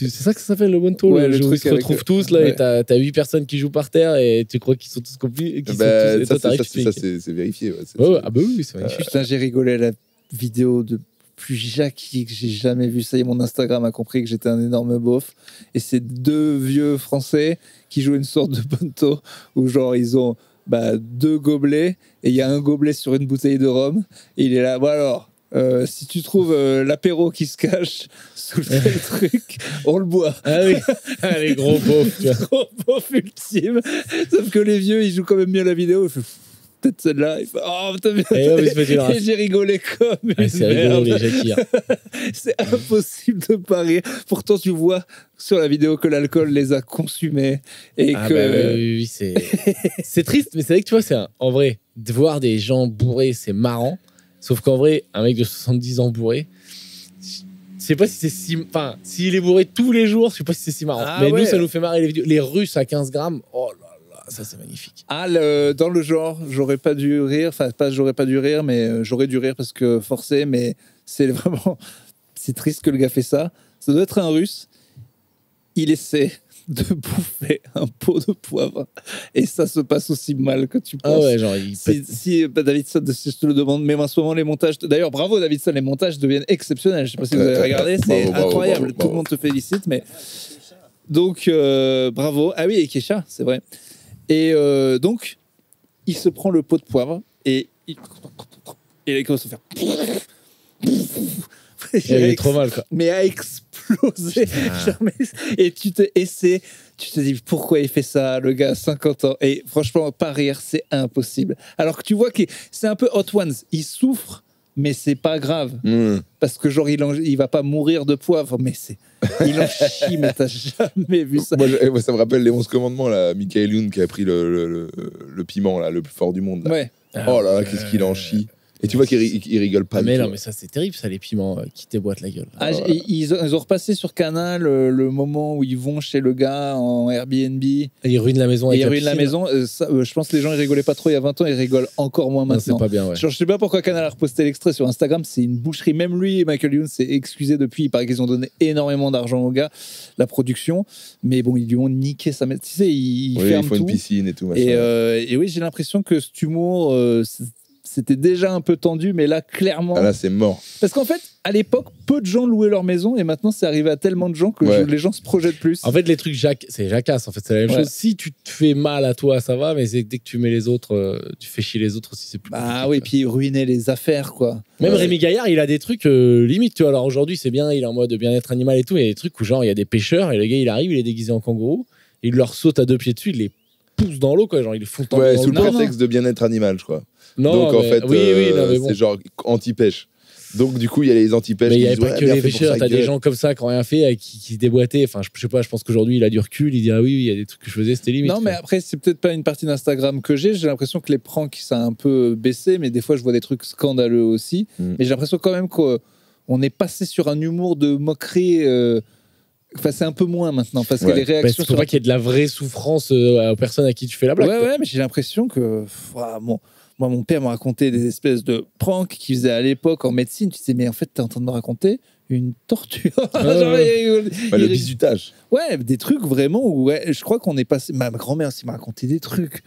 C'est ça que ça s'appelle le bonto, ouais, le jeu où ils se retrouvent tous là, et t'as 8 personnes qui jouent par terre et tu crois qu'ils sont tous complices. Ça, c'est vérifié. Ouais, ah bah oui, c'est vérifié. Putain, j'ai rigolé à la vidéo de plus Jackie que j'ai jamais vu. Ça y est, mon Instagram a compris que j'étais un énorme beauf. Et c'est 2 vieux Français qui jouent une sorte de bonto où genre ils ont 2 gobelets et il y a un gobelet sur une bouteille de rhum et il est là. Bon alors. Si tu trouves l'apéro qui se cache sous le truc, on le boit. Ah oui, les gros beaufs. Gros beauf ultime. Sauf que les vieux, ils jouent quand même bien la vidéo. peut-être celle-là. Il fait, oh, putain, et j'ai rigolé comme une c'est rigolo, merde. les Jackie. C'est impossible de pas rire. Pourtant, tu vois sur la vidéo que l'alcool les a consumés. Et que... oui, c'est triste, mais c'est vrai que tu vois, en vrai, de voir des gens bourrés, c'est marrant. Sauf qu'en vrai, un mec de 70 ans bourré, je sais pas si c'est si... Enfin, s'il est bourré tous les jours, je sais pas si c'est si marrant. Mais nous, ça nous fait marrer les vidéos. Les Russes à 15 grammes, oh là là, ça c'est magnifique. Dans le genre, j'aurais pas dû rire. Enfin, pas j'aurais pas dû rire, mais j'aurais dû rire parce que forcé. Mais c'est vraiment... C'est triste que le gars fait ça. Ça doit être un Russe. Il essaie de bouffer un pot de poivre et ça se passe aussi mal que tu penses. Ah ouais, genre Davidson, si je te le demande, même en ce moment les montages, d'ailleurs bravo Davidson, les montages deviennent exceptionnels. Je sais pas si vous avez regardé, c'est incroyable. Tout le monde te félicite, mais donc bravo. Ah oui, et Kesha, c'est vrai. Et donc il se prend le pot de poivre et il commence à faire. Il est trop mal, quoi. Mais à exploser. Et tu te dis pourquoi il fait ça, le gars, 50 ans. Et franchement, pas rire, c'est impossible. Alors que tu vois que c'est un peu Hot Ones. Il souffre, mais c'est pas grave. Parce que genre, il va pas mourir de poivre, mais il en chie, mais t'as jamais vu ça. Moi, ça me rappelle les 11 commandements, là. Michael Youn qui a pris le piment, là, le plus fort du monde. Là. Ouais. Oh là là, qu'est-ce qu'il en chie. Et tu vois qu'il rigole pas. Mais non, mais ça c'est terrible, ça, les piments qui déboîtent la gueule. Ils ont repassé sur Canal le moment où ils vont chez le gars en Airbnb. Et ils ruinent la maison. Ils ruinent la maison. Je pense que les gens ils rigolaient pas trop il y a 20 ans, ils rigolent encore moins maintenant. C'est pas bien, ouais. Genre, je sais pas pourquoi Canal a reposté l'extrait sur Instagram, c'est une boucherie. Même lui, Michael Youn, s'est excusé depuis. Il paraît qu'ils ont donné énormément d'argent au gars, la production. Mais bon, ils lui ont niqué sa mère. Tu sais, ils ferment tout. Il faut une piscine et tout. Et oui, j'ai l'impression que cet humour. C'était déjà un peu tendu, mais là, clairement... Ah là, c'est mort. Parce qu'en fait, à l'époque, peu de gens louaient leur maison, et maintenant, c'est arrivé à tellement de gens que les gens se projettent plus. En fait, les trucs, c'est jacasse, en fait, c'est la même chose. Si tu te fais mal à toi, ça va, mais dès que tu mets les autres, tu fais chier les autres aussi, c'est plus compliqué. Ah oui, puis ruiner les affaires, quoi. Même Rémi Gaillard, il a des trucs limite, tu vois. Alors aujourd'hui, c'est bien, il est en mode bien-être animal et tout, et il y a des trucs où, genre, il y a des pêcheurs, et le gars, il arrive, il est déguisé en kangourou, il leur saute à 2 pieds dessus, il les pousse dans l'eau, quoi. Genre, il les fout dans l'eau. Sous le prétexte de bien-être animal, je crois. Non, donc en fait, bon. c'est genre anti-pêche. Donc du coup, il y a les anti-pêches. Mais il n'y avait pas que les pêcheurs, t'as des gens comme ça qui n'ont rien fait, qui se déboîtaient. Enfin, je sais pas, je pense qu'aujourd'hui, il a du recul, il dit ah oui, il y a des trucs que je faisais, c'était limite. Non, mais après, c'est peut-être pas une partie d'Instagram que j'ai l'impression que les pranks, ça a un peu baissé, mais des fois, je vois des trucs scandaleux aussi. Mais j'ai l'impression quand même qu'on est passé sur un humour de moquerie. Enfin, c'est un peu moins maintenant parce que les réactions. C'est pour pas qu'il y ait de la vraie souffrance aux personnes à qui tu fais la blague. Ouais, mais j'ai l'impression que. Moi, mon père m'a raconté des espèces de pranks qu'il faisait à l'époque en médecine. Tu sais, mais en fait, t'es en train de me raconter une torture. Le bizutage. Ouais, des trucs vraiment où je crois qu'on est passé. Ma grand-mère aussi m'a raconté des trucs.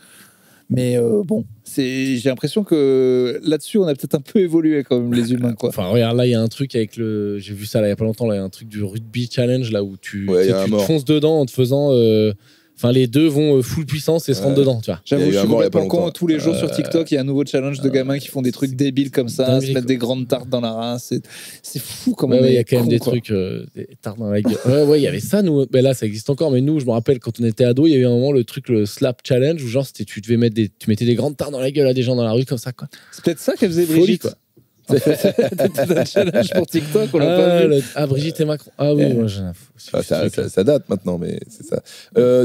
Mais bon, j'ai l'impression que là-dessus, on a peut-être un peu évolué quand même, les humains, quoi. Enfin, regarde, là, il y a un truc avec j'ai vu ça là, il y a pas longtemps, là, il y a un truc du rugby challenge, là, où tu te fonces dedans en te faisant... Enfin, les deux vont full puissance et se rentrent dedans, tu vois. J'avoue, je suis complètement con. Tous les jours sur TikTok, il y a un nouveau challenge de gamins qui font des trucs débiles comme ça, se mettre des grandes tartes dans la race. C'est fou comment il y a quand même des trucs, des tartes dans la gueule. Ouais, il y avait ça, nous. Ben là, ça existe encore, mais nous, je me rappelle, quand on était ados, il y a eu un moment le truc, le slap challenge, où genre, tu mettais des grandes tartes dans la gueule à des gens dans la rue comme ça, quoi. C'est peut-être ça qu'elle faisait Brigitte, quoi. C'était un challenge pour TikTok, on l'a pas vu. Brigitte et Macron. Ah oui, moi j'en ai fou. Ça date maintenant, mais c'est ça.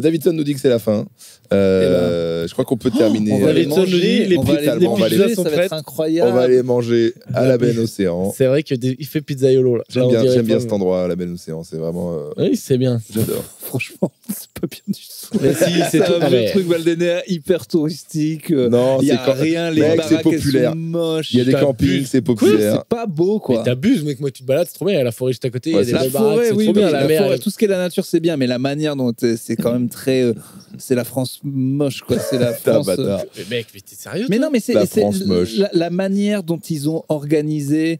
Davidson nous dit que c'est la fin. Je crois qu'on peut terminer. Davidson nous dit les pizzas sont prêtes. Incroyable. On va aller manger à la benne Océan. C'est vrai qu'il fait pizzaiolo là. J'aime bien cet endroit à la benne Océan. C'est vraiment. Oui, c'est bien. J'adore. Franchement, c'est pas bien du tout. Mais si, c'est un vieux truc balnéaire hyper touristique. Non, il y a rien. Les baraques populaire. sont moches. Il y a des campings, c'est populaire. C'est pas beau, quoi. Mais t'abuses, mec. Moi, tu te balades, c'est trop bien. Il y a la forêt juste à côté. Il y a des belles baraques. C'est trop bien. La mer. Tout ce qui est la nature, c'est bien, mais la manière dont c'est quand même très. C'est la France moche, quoi. C'est la France. Mais mec, mais t'es sérieux? Mais non, mais c'est la manière dont ils ont organisé.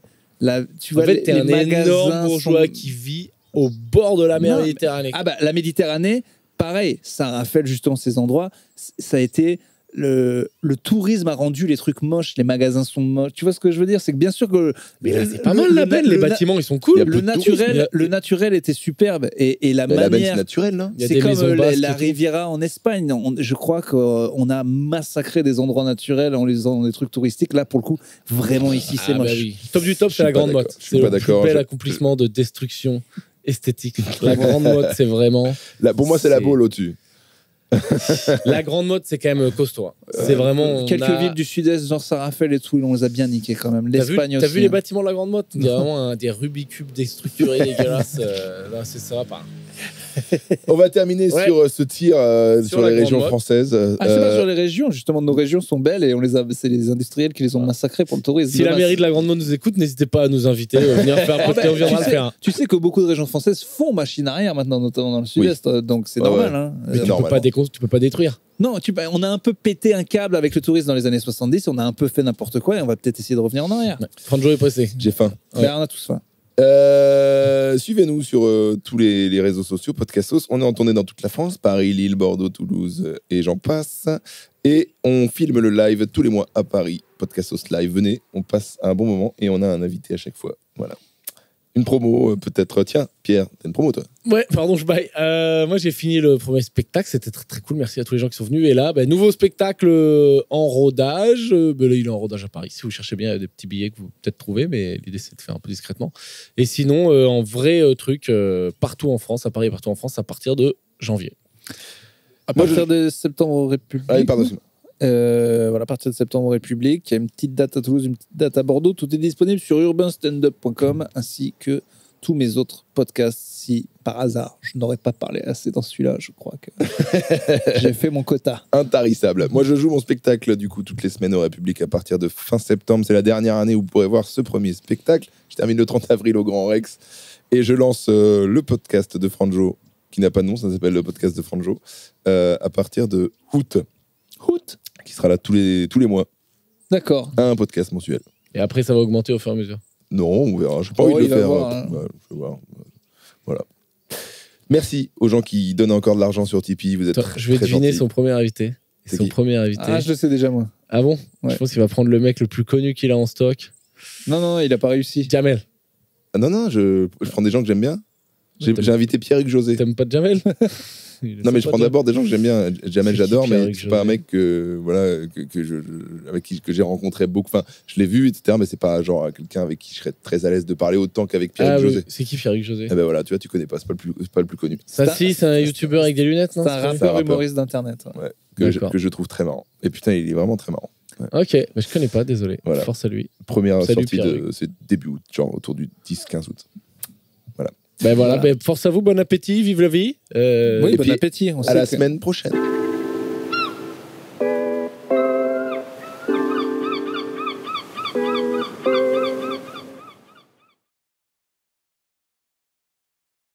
Tu vois, en fait, t'es un énorme bourgeois qui vit au bord de la mer Méditerranée. Ah bah la Méditerranée, pareil, Saint-Raphaël, justement, ces endroits, ça a été le tourisme a rendu les trucs moches, les magasins sont moches. Tu vois ce que je veux dire? C'est que bien sûr que. Mais là, c'est pas mal la benne, les bâtiments, ils sont cool. Le naturel était superbe. Et la manière. La benne, c'est naturel, là. C'est comme la Riviera en Espagne. Je crois qu'on a massacré des endroits naturels en les faisant des trucs touristiques. Là, pour le coup, vraiment ici, c'est moche. Bah oui. Top du top, c'est la Grande Motte. C'est le plus bel accomplissement de destruction esthétique. La Grande Motte, c'est vraiment. Pour moi, c'est la Baule au-dessus. La Grande Motte, c'est quand même costaud. C'est vraiment. Quelques villes du sud-est, genre Saint-Raphaël et tout, on les a bien niqués quand même. L'Espagne aussi. T'as vu les bâtiments de la Grande Motte? Il y a vraiment des Rubik's déstructurés, dégueulasses. Là, ça va pas. On va terminer sur ce tir sur les régions françaises. C'est pas sur les régions, justement, nos régions sont belles et c'est les industriels qui les ont massacrées pour le tourisme. Si la mairie de la Grande Motte nous écoute, n'hésitez pas à nous inviter, venir faire un podcast, on viendra le faire. Tu sais que beaucoup de régions françaises font machine arrière maintenant, notamment dans le sud-est, donc c'est normal. Hein. Mais tu peux pas détruire. Non, on a un peu pété un câble avec le tourisme dans les années 70, on a un peu fait n'importe quoi et on va peut-être essayer de revenir en arrière. Franjo est pressé. J'ai faim. On a tous faim. Suivez-nous sur tous les réseaux sociaux, Podcastos. On est en tournée dans toute la France, Paris, Lille, Bordeaux, Toulouse et j'en passe. Et on filme le live tous les mois à Paris, Podcastos Live. Venez, on passe un bon moment et on a un invité à chaque fois. Voilà. Une promo, peut-être. Tiens, Pierre, t'as une promo, toi? Ouais, pardon, je baille. Moi, j'ai fini le premier spectacle. C'était très, très cool. Merci à tous les gens qui sont venus. Et là, nouveau spectacle en rodage. Là, il est en rodage à Paris. Si vous cherchez bien, il y a des petits billets que vous peut-être trouver. Mais l'idée, c'est de faire un peu discrètement. Et sinon, en vrai truc, partout en France, à Paris et partout en France, à partir de janvier. À partir de septembre République. Ah, pardon, voilà, à partir de septembre République, il y a une petite date à Toulouse, une petite date à Bordeaux. Tout est disponible sur urbanstandup.com ainsi que tous mes autres podcasts. Si par hasard je n'aurais pas parlé assez dans celui-là, je crois que j'ai fait mon quota. Intarissable. Moi, je joue mon spectacle du coup toutes les semaines au République à partir de fin septembre. C'est la dernière année où vous pourrez voir ce premier spectacle. Je termine le 30 avril au Grand Rex et je lance le podcast de Franjo qui n'a pas de nom, ça s'appelle le podcast de Franjo à partir de août. Qui sera là tous les mois. D'accord. Un podcast mensuel. Et après, ça va augmenter au fur et à mesure. Non, on verra. Je n'ai pas envie de le faire. Je vais voir. Voilà. Merci aux gens qui donnent encore de l'argent sur Tipeee. Vous êtes je vais deviner son premier invité. C'est qui ? Premier invité. Ah, je le sais déjà, moi. Ah bon ? Ouais. Je pense qu'il va prendre le mec le plus connu qu'il a en stock. Non, il n'a pas réussi. Jamel. Ah, non, je prends des gens que j'aime bien. J'ai invité Pierre-Hugues José. T'aimes pas Jamel? Non, mais je prends d'abord des gens que j'aime bien. Jamel, j'adore, mais c'est pas un mec avec qui j'ai rencontré beaucoup. Enfin, je l'ai vu, etc. Mais c'est pas genre quelqu'un avec qui je serais très à l'aise de parler autant qu'avec Pierre-Hugues José. C'est qui Pierre-Hugues José? Eh ben voilà, tu vois, tu connais pas, c'est pas le plus connu. Ça, c'est un youtubeur avec des lunettes, non? C'est un rappeur humoriste d'internet. Ouais, que je trouve très marrant. Et putain, il est vraiment très marrant. Ouais. Ok, mais je connais pas, désolé. Voilà. Force à lui. Première sortie c'est début août, genre autour du 10-15 août. Voilà. Voilà. Force à vous, bon appétit, vive la vie. Oui, bon appétit. À la semaine prochaine.